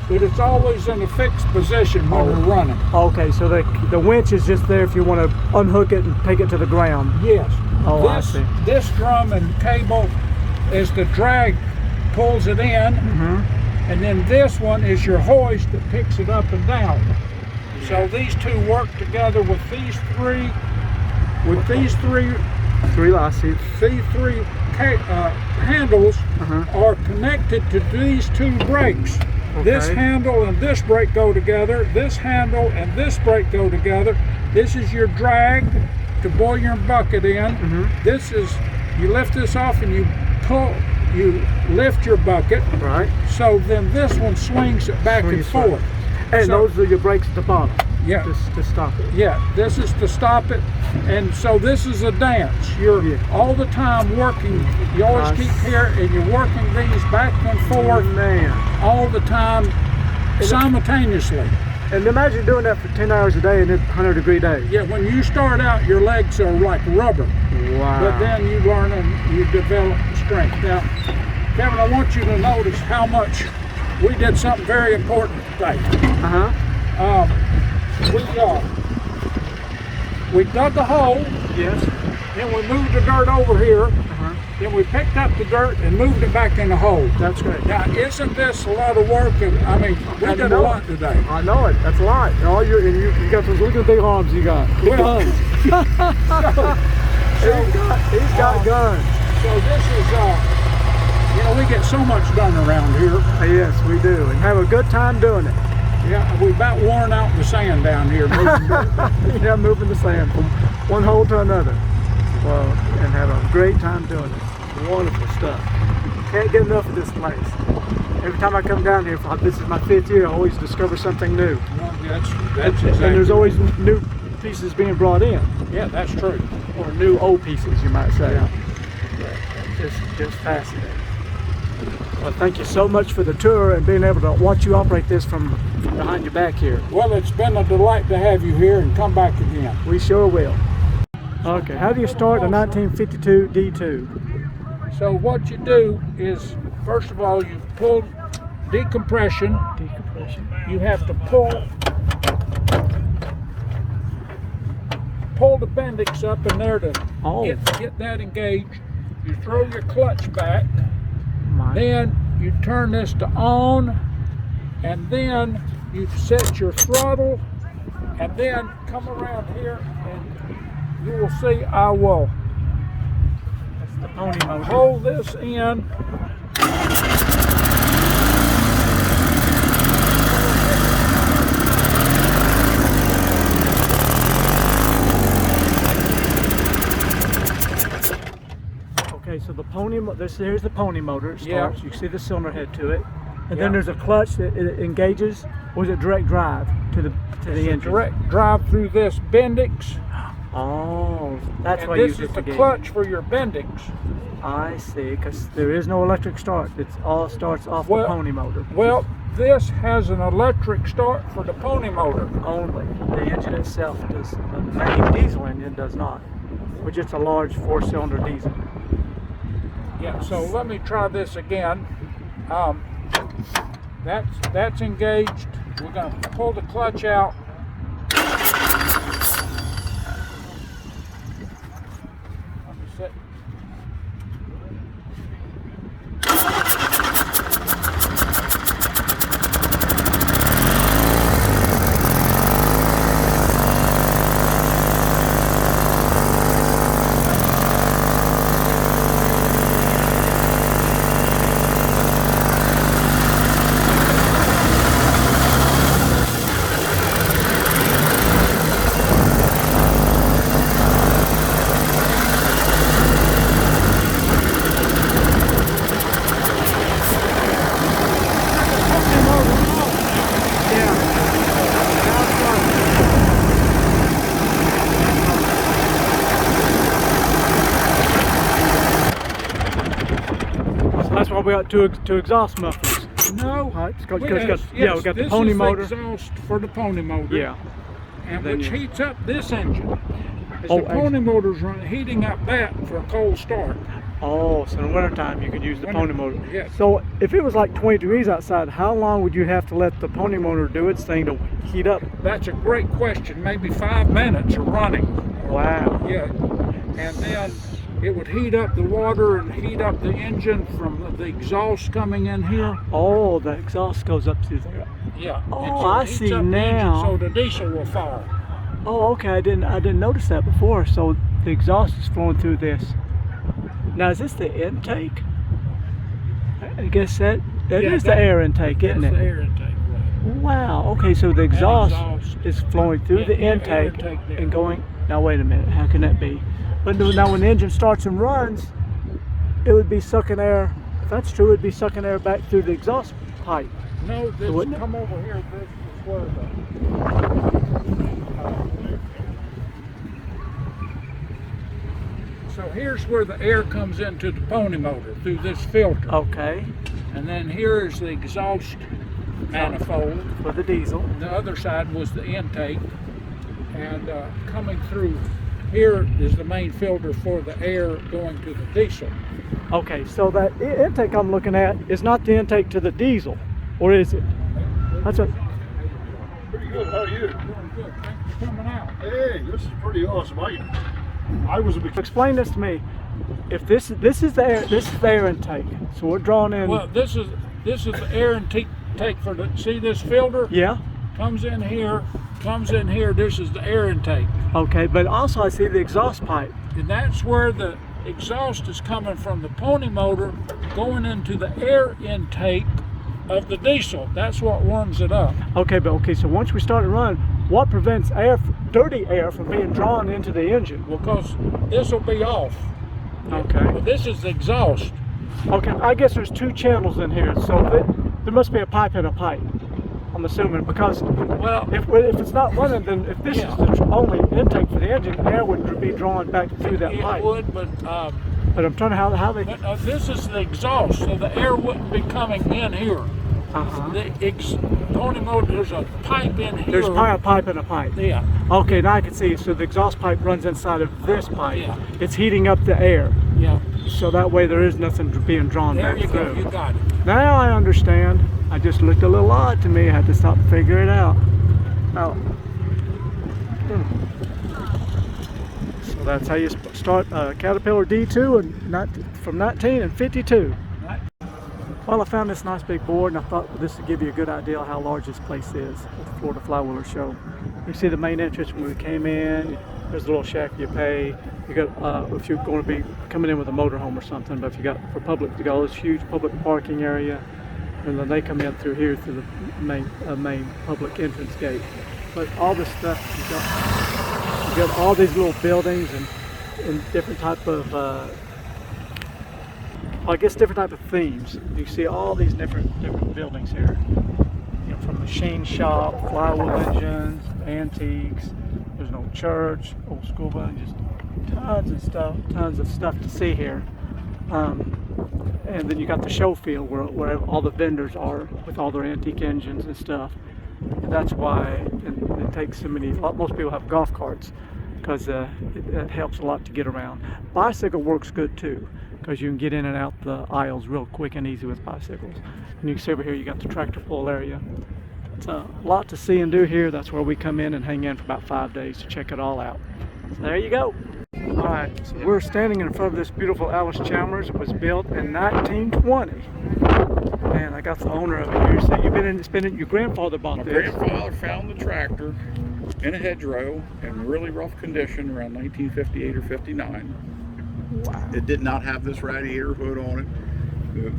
but it's always in a fixed position when we're running. Okay, so the winch is just there if you want to unhook it and take it to the ground. Yes. Oh, I see. This drum and cable is the drag pulls it in, and then this one is your hoist that picks it up and down. So these two work together with these three. Handles are connected to these two brakes. Okay. This handle and this brake go together. This handle and this brake go together. This is your drag to boil your bucket in. This is, you lift this off and you lift your bucket. Right. So then this one swings it back and forth. And those are your brakes at the bottom. Yeah. To stop it. Yeah, this is to stop it. And so this is a dance. You're all the time working. You always keep here and you're working these back and forth all the time simultaneously. And imagine doing that for 10 hours a day in a 100-degree day. Yeah, when you start out, your legs are like rubber. Wow. But then you learn and you develop strength. Now, Kevin, I want you to notice how much we did something very important today. We dug a hole. Yes. Then we moved the dirt over here. Then we picked up the dirt and moved it back in the hole. That's great. Now, isn't this a lot of work? I mean, we did a lot today. I know it. That's a lot. You got those, look at the big arms you got. Big guns. He's got guns. So this is, we get so much done around here. Yes, we do. And have a good time doing it. Yeah, we about worn out the sand down here. Moving the sand from one hole to another. Well, and have a great time doing it. Wonderful stuff. Can't get enough of this place. Every time I come down here, this is my 5th year, I always discover something new. Well, that's exactly. And there's always new pieces being brought in. Yeah, that's true. Or new old pieces, you might say. Yeah. Just fascinating. Well, thank you so much for the tour and being able to watch you operate this from behind your back here. Well, it's been a delight to have you here and come back again. We sure will. Okay, how do you start a 1952 D2? So what you do is, first of all, you pull decompression. You have to pull the bendix up in there to get that engaged. You throw your clutch back. Then you turn this to on, and then you set your throttle, and then come around here and you will see I will hold this in. Okay, so the pony, here's the pony motor. It starts. You see the cylinder head to it, and then there's a clutch that it engages. Or is it direct drive to the engine? Direct drive through this bendix. Oh, that's why this is the clutch for your bendix. I see, because there is no electric start. It all starts off the pony motor. Well, this has an electric start for the pony motor. Only. The engine itself does. The main diesel engine does not, which is a large 4-cylinder diesel. Yeah, so let me try this again. That's engaged. We're going to pull the clutch out. Let me set. we got two exhaust mufflers. No. It's got, we got, yeah, we got the this pony is motor. The exhaust for the pony motor. Yeah. And Then which you- heats up this engine. As Oh, the pony motor's heating up that for a cold start. Oh, so in the wintertime you could use the pony motor. Yes. So if it was like 20 degrees outside, how long would you have to let the pony motor do its thing to heat up? That's a great question. Maybe 5 minutes of running. Wow. Yeah. And then it would heat up the water and heat up the engine from the exhaust coming in here. Oh, the exhaust goes up to there. Yeah. Oh, And so it I heats see up the engine now. so the diesel will fire. Oh, okay. I didn't notice that before. So the exhaust is flowing through this. Now is this the intake? I guess that Yeah, is that- the air intake, isn't That's it? the air intake, right. Wow. Okay, so the exhaust exhaust. is flowing through Yeah, the air intake intake there. and going. Now wait a minute. How can that be? But now when the engine starts and runs, it would be sucking air. If that's true, it'd be sucking air back through the exhaust pipe. No, this Wouldn't it? come over here. This is where the so here's where the air comes into the pony motor through this filter. Okay. And then here is the exhaust manifold. For the diesel. The other side was the intake. And coming through here is the main filter for the air going to the diesel. Okay, so that intake I'm looking at is not the intake to the diesel, or is it? That's a. Pretty good. How are you? Doing good. Thanks for coming out. Hey, this is pretty awesome. I was a big. Explain this to me. If this is the air intake, so we're drawing in. Well, this is the air intake for the. See this filter? Yeah. Comes in here. This is the air intake, Okay, but also I see the exhaust pipe. and that's where the exhaust is coming from the pony motor, going into the air intake of the diesel. That's what warms it up. Okay, so once we start to run, what prevents dirty air from being drawn into the engine? Because this will be off. Okay. But this is the exhaust. Okay, I guess there's two channels in here, so there must be a pipe and a pipe. I'm assuming, because Well, if it's not running, then if this is the only intake for the engine, air would be drawn back through that it pipe. would, but But I'm trying to how they. this is the exhaust, so the air wouldn't be coming in here. Uh-huh. The pony motor, there's a pipe in here. There's a pipe and a pipe. Yeah. Okay, now I can see. So the exhaust pipe runs inside of this pipe. Yeah. It's heating up the air, Yeah. so that way there is nothing being drawn There back you go. through. You got it. Now I understand. I just looked a little odd to me. I had to stop and figure it out. Oh. So that's how you start a Caterpillar D2 from 1952. Well, I found this nice big board, and I thought this would give you a good idea of how large this place is at the Florida Flywheeler Show. You see the main entrance when we came in. There's a little shack you pay. You got if you're going to be coming in with a motorhome or something, but if you got for public, you got all this huge public parking area, and then they come in through here through the main public entrance gate. But all this stuff, you got all these little buildings and different type of different type of themes. You see all these different buildings here. You know, from machine shop, flywheel engines, antiques. There's an old church, old school building, just tons of stuff to see here. And then you got the show field where all the vendors are with all their antique engines and stuff. And that's why it takes so many. Most people have golf carts because it helps a lot to get around. Bicycle works good too, because you can get in and out the aisles real quick and easy with bicycles. And you can see over here you got the tractor pull area. It's a lot to see and do here. That's where we come in and hang in for about 5 days to check it all out. So there you go. All right, so we're standing in front of this beautiful Alice Chalmers. It was built in 1920. And I got the owner of it here. So you've been in, your grandfather bought My this. grandfather found the tractor in a hedgerow in really rough condition around 1958 or 59. Wow. It did not have this radiator hood on it.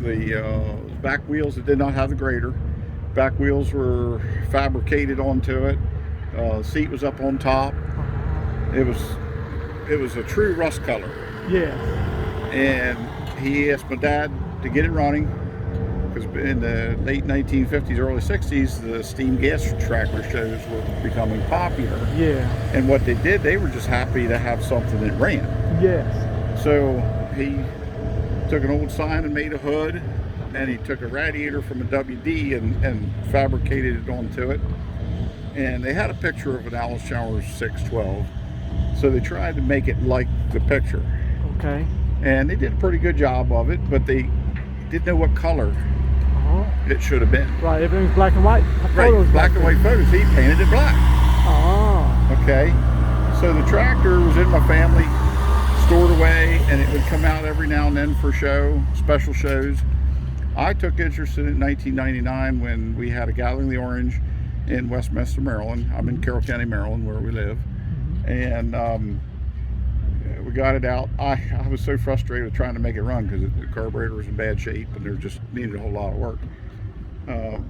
The back wheels, it did not have the grader. Back wheels were fabricated onto it. Seat was up on top. It was a true rust color. Yeah. And he asked my dad to get it running, because in the late 1950s, early 60s, the steam gas tractor shows were becoming popular. Yeah. And what they did, they were just happy to have something that ran. Yes. So he took an old sign and made a hood, and he took a radiator from a WD and fabricated it onto it. And they had a picture of an Alice Chalmers 612, so they tried to make it like the picture. Okay. And they did a pretty good job of it, but they didn't know what color it should have been. Right, everything's black and white. Right, black and white photos. He painted it black. Oh. Okay. So the tractor was in my family, stored away, and it would come out every now and then for special shows. I took interest in it in 1999 when we had a Gathering of the Orange in Westminster, Maryland. I'm in Carroll County, Maryland, where we live. And we got it out. I was so frustrated with trying to make it run because the carburetor was in bad shape and there just needed a whole lot of work.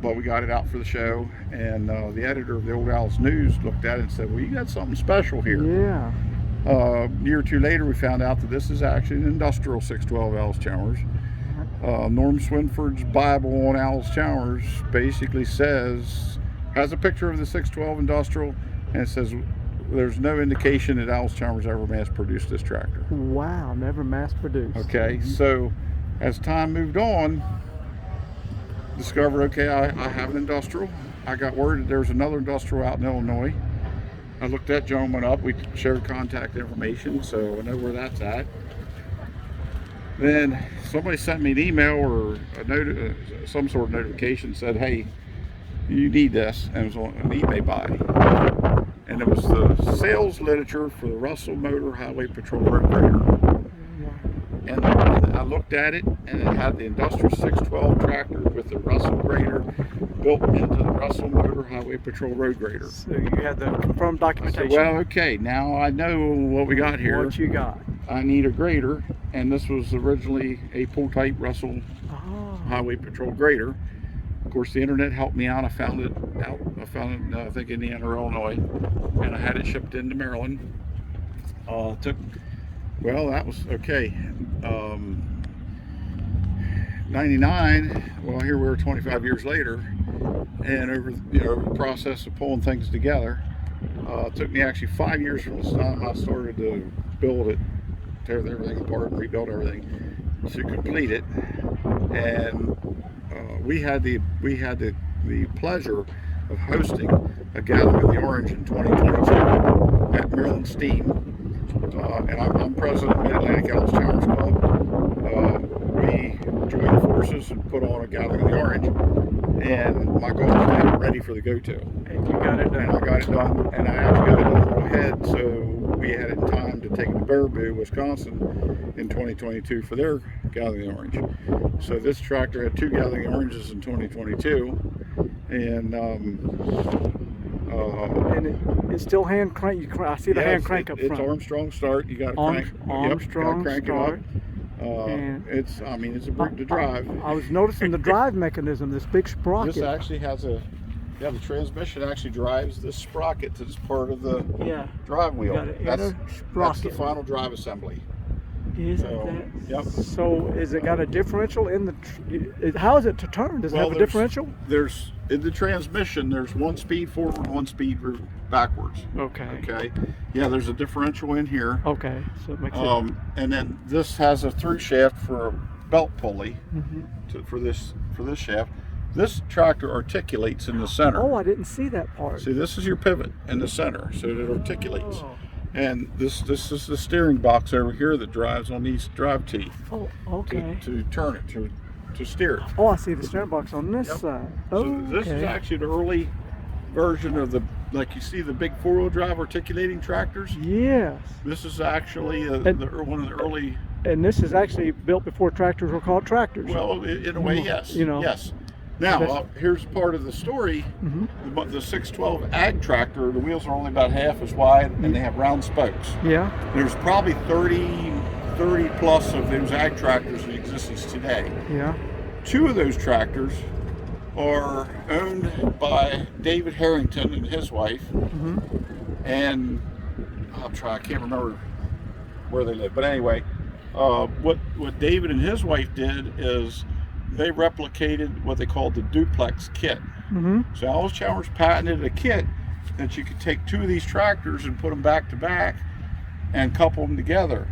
But we got it out for the show, and the editor of the Old Alice News looked at it and said, well, you got something special here. Yeah. A year or two later, we found out that this is actually an industrial 612 Alice Chalmers. Norm Swinford's Bible on Alice Chalmers basically has a picture of the 612 industrial, and it says there's no indication that Alice Chalmers ever mass produced this tractor. Wow, never mass produced. Okay, so as time moved on, discovered, okay, I have an industrial. I got word that there was another industrial out in Illinois. I looked that gentleman up. We shared contact information, so I know where that's at. Then somebody sent me an email or some sort of notification, said, hey, you need this, and it was on an eBay buy. And it was the sales literature for the Russell Motor Highway Patrol Road Grader. And I looked at it, and it had the industrial 612 tractor with the Russell grader built into the Russell Motor Highway Patrol Road Grader. So you had the confirmed documentation. I said, well, okay, now I know what we got here. What you got? I need a grader, and this was originally a pull-type Russell Highway Patrol grader. Of course, the internet helped me out. I found it I think, Indiana or Illinois, and I had it shipped into Maryland. Well, that was okay. 99, well, here we are 25 years later, and over the process of pulling things together, it took me actually 5 years from the time I started to build it, tear everything apart and rebuild everything, to complete it. And we had the pleasure of hosting a Gathering of the Orange in 2022 at Maryland Steam. And I'm president of Mid-Atlantic Alice Chalmers Club. We joined forces and put on a Gathering of the Orange, and my goal was to have it ready for the go-to. And you got it done. And I got it done, and I actually got it done a little ahead, so we had it in time to take it to Baraboo, Wisconsin in 2022 for their Gathering of the Orange. So this tractor had 2 Gathering of the Oranges in 2022, and it's still hand crank. I see the hand crank up front. It's Armstrong start. You got to crank. Armstrong crank start. it up. It's a brute to drive. I was noticing the drive mechanism. This big sprocket. This actually has the transmission actually drives this sprocket that's part of the drive wheel. That's the final drive assembly. Is that? Yep. So is it got a differential in the? How is it to turn? Does it have a differential? There's in the transmission. There's 1 speed forward, 1 speed backwards. Okay. Okay. Yeah, there's a differential in here. Okay. So it makes it. And then this has a through shaft for a belt pulley for this shaft. This tractor articulates in the center. Oh, I didn't see that part. See, this is your pivot in the center, so it articulates. Oh. And this is the steering box over here that drives on these drive teeth. Oh, okay. To turn it, to steer it. Oh, I see the steering box on this side. Oh, so this is actually the early version of like you see the big 4-wheel drive articulating tractors. Yes. This is actually one of the early. And this is actually built before tractors were called tractors. Well, in a way, yes. Yes. Now, here's part of the story. The 612 ag tractor, the wheels are only about half as wide, and they have round spokes. Yeah. There's probably 30 plus of those ag tractors in existence today. Yeah. 2 of those tractors are owned by David Harrington and his wife. And I can't remember where they live, but anyway, what David and his wife did is they replicated what they called the duplex kit. So Alice Chalmers patented a kit that you could take 2 of these tractors and put them back to back and couple them together.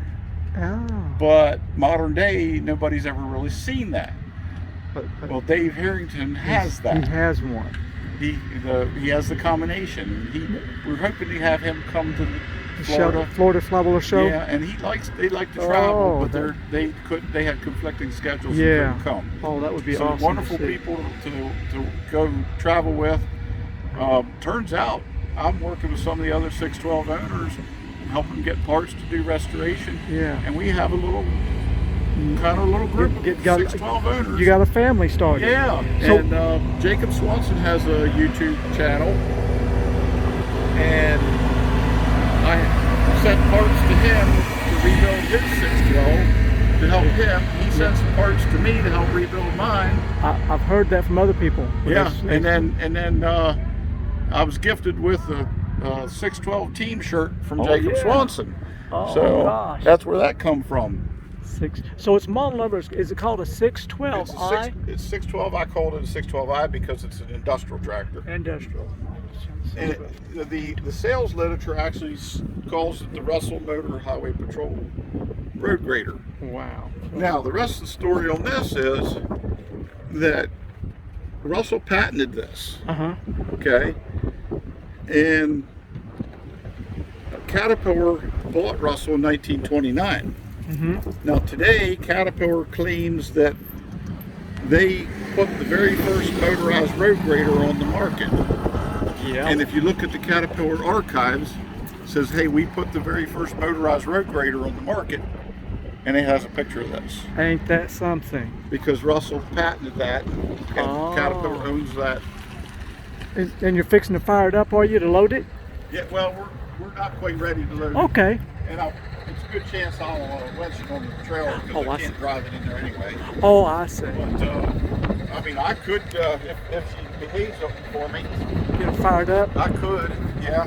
But modern day, nobody's ever really seen that. Well, Dave Harrington has that. He has one. He has the combination. We're hoping to have him come to the Florida Flywheel Show. Yeah, and they like to travel, but they had conflicting schedules. Yeah. And couldn't come. Oh, that would be so awesome. Wonderful people to go travel with. Turns out I'm working with some of the other 612 owners, helping get parts to do restoration. Yeah. And we have a little group of 612 owners. You got a family started. Yeah. So, and Jacob Swanson has a YouTube channel, and I sent parts to him to rebuild his 612 to help him. He sent some parts to me to help rebuild mine. I've heard that from other people. Yeah, and then I was gifted with a 612 team shirt from Jacob Swanson. Oh, so gosh. that's where that come from. So its model number is it called a 612i? It's 612. I called it a 612i because it's an industrial tractor. Industrial. And the sales literature actually calls it the Russell Motor Highway Patrol Road Grader. Wow. Now the rest of the story on this is that Russell patented this. Okay. And Caterpillar bought Russell in 1929. Now today, Caterpillar claims that they put the very first motorized road grader on the market. Yeah. And if you look at the Caterpillar archives, it says, hey, we put the very first motorized road grader on the market, and it has a picture of this. Ain't that something? Because Russell patented that, and Caterpillar owns that. And you're fixing to fire it up, are you, to load it? Yeah, well, we're not quite ready to load it. Okay. And it's a good chance I'll winch it on the trailer because I can't drive it in there anyway. Oh, I see. But, I mean, I could, if she behaves for me. Get it fired up? I could, yeah.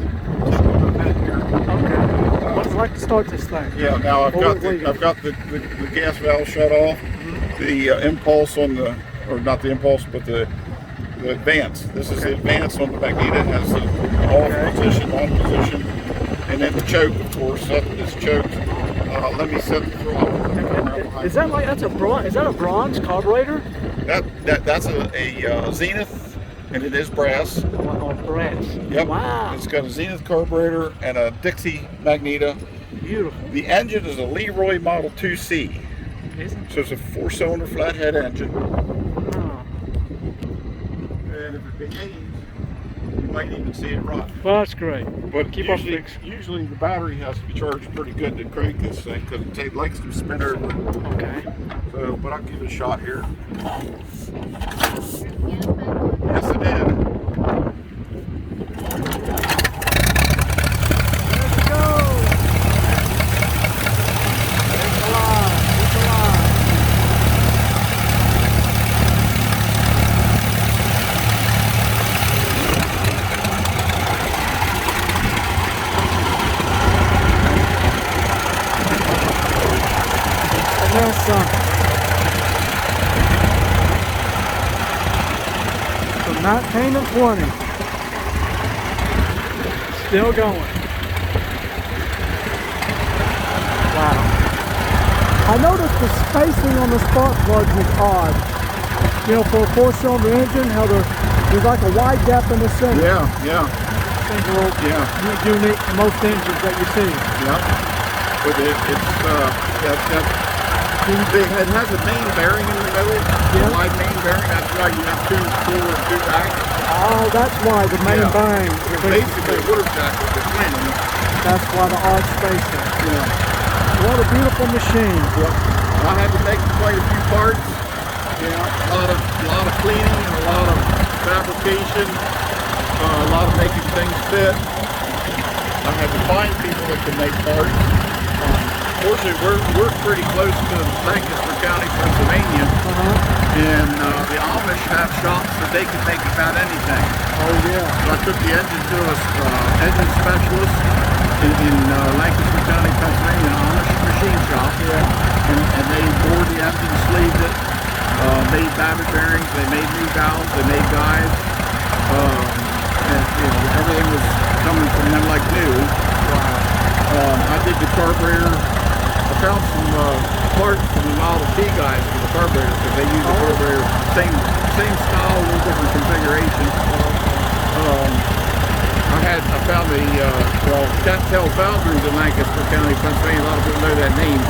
Just a little bit here. Okay. What's it like to start this thing? Yeah, now I've got the gas valve shut off, the impulse on the, or not the impulse, but the advance. This is the advance on the Magneto. It has the off position, on position, and then the choke, of course. That is choked. Let me set the throttle. Is that a bronze carburetor? That's a Zenith, and it is brass. Oh, brass. Yep. Wow. It's got a Zenith carburetor and a Dixie Magneto. Beautiful. The engine is a Leroy Model 2C. So it's a 4-cylinder flathead engine. Oh. And if it behaves, you might even see it run. Well, that's great. But usually the battery has to be charged pretty good to crank this thing because it likes to spin over. Okay. So, but I'll give it a shot here. Yes, it did. So 19 and 20. Still going. Wow. I noticed the spacing on the spark plugs is odd. You know, for a 4-cylinder engine, how there's like a wide gap in the center. Yeah. Seems a little unique to most engines that you see. Yeah. But it has a main bearing in the middle, a wide main bearing. That's why you have 2 forward and 2 back. Oh, that's why the main bearing. Basically, a water jacket is winning. That's why the odd spacing. Yeah. What a beautiful machine. Yep. I had to make quite a few parts. Yeah, a lot of cleaning and a lot of fabrication, a lot of making things fit. I had to find people that can make parts. Fortunately, we're pretty close to Lancaster County, Pennsylvania, and the Amish have shops that they can make about anything. Oh yeah. So I took the engine to a engine specialist in Lancaster County, Pennsylvania, an Amish machine shop. Yeah. And they bored the engine, sleeved it, made battery bearings, they made new valves, they made guides, and everything was coming from them like new. Wow. I did the carburetor, a found some parts from the Model T guys for the carburetor because they use the carburetor same style, a little different configuration. I found the Cattell Foundries in Lancaster County, Pennsylvania. A lot of people know that name.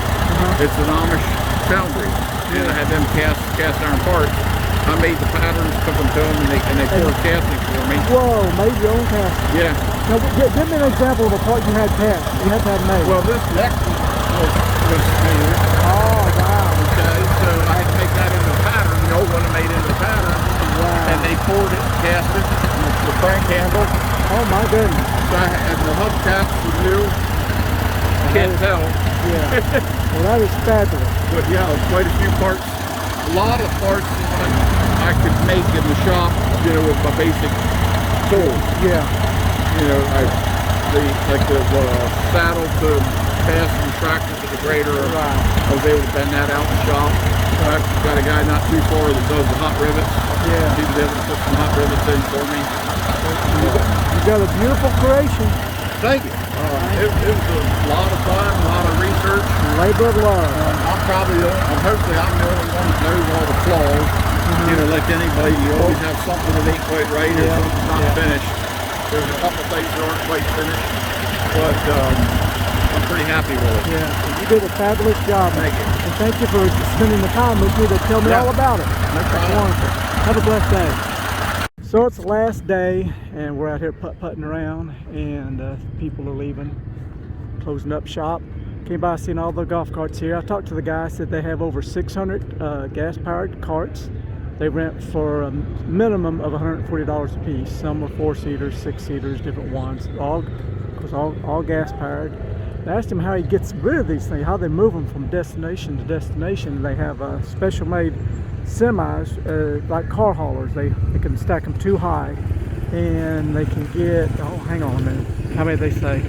It's an Amish foundry, and I had them cast iron parts. I made the patterns, took them to them, and they poured casting for me. Whoa, made your own casting. Yeah. Now, give me an example of a part you had cast. You had to have made. Well, this neck was made. Oh, wow. Okay, so I had to make that into a pattern. The old one I made into a pattern. Wow. And they poured it, cast it, the crank handle. Oh, my goodness. So and the hubcaps were new. I can't tell. Yeah. Well, that is fabulous. But yeah, quite a few parts. A lot of parts I could make in the shop, you know, with my basic tools. Yeah. You know, like the saddle to pass from the tractor to the grader. Right. I was able to bend that out in the shop. I've got a guy not too far that does the hot rivets. Yeah. He was able to put some hot rivets in for me. You got a beautiful creation. Thank you. It was a lot of fun, a lot of research. Labor of love. Hopefully I'm the only one that knows all the flaws. You know, like anybody, you always have something that ain't quite right or something's not finished. There's a couple things that aren't quite finished, but I'm pretty happy with it. Yeah, you did a fabulous job. Thank you. And thank you for spending the time with me to tell me all about it. No problem. Wonderful. Have a blessed day. So it's the last day, and we're out here putt-putting around, and people are leaving, closing up shop. Came by, seen all the golf carts here. I talked to the guy, said they have over 600 gas-powered carts. They rent for a minimum of $140 a piece. Some are 4-seaters, 6-seaters, different ones. All gas-powered. I asked him how he gets rid of these things, how they move them from destination to destination. They have special-made semis, like car haulers. They can stack them too high, and they can get, oh, hang on a minute, how many they say?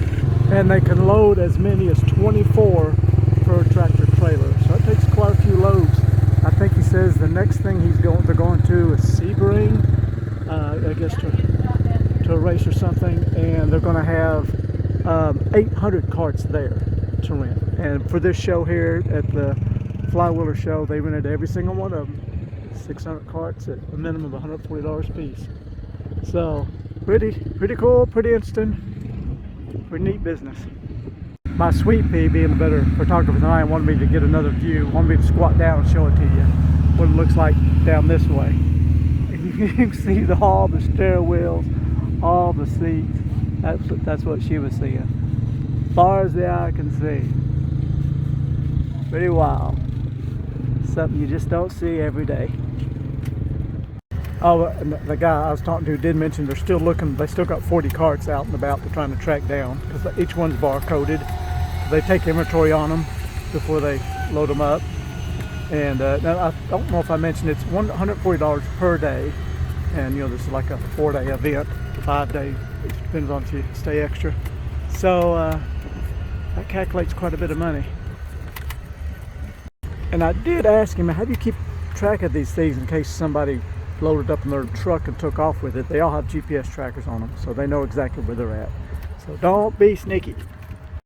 And they can load as many as 24 per tractor trailer. So it takes quite a few loads. I think he says the next thing they're going to is Sebring, I guess to a race or something, and they're going to have 800 carts there to rent. And for this show here at the Flywheeler Show, they rented every single one of them. 600 carts at a minimum of $140 a piece. So pretty cool, pretty interesting, pretty neat business. My sweet pea, being a better photographer than I am, wanted me to get another view, wanted me to squat down and show it to you, what it looks like down this way. And you can see all the stair wheels, all the seats. That's what she was seeing. As far as the eye can see. Pretty wild. Something you just don't see every day. Oh, and the guy I was talking to did mention they're still looking, they still got 40 carts out and about they're trying to track down, because each one's barcoded. They take inventory on them before they load them up. And now I don't know if I mentioned it's $140 per day. And you know, this is like a 4-day event, 5-day, it depends on if you stay extra. So that calculates quite a bit of money. And I did ask him, how do you keep track of these things in case somebody loaded up in their truck and took off with it? They all have GPS trackers on them, so they know exactly where they're at. So don't be sneaky.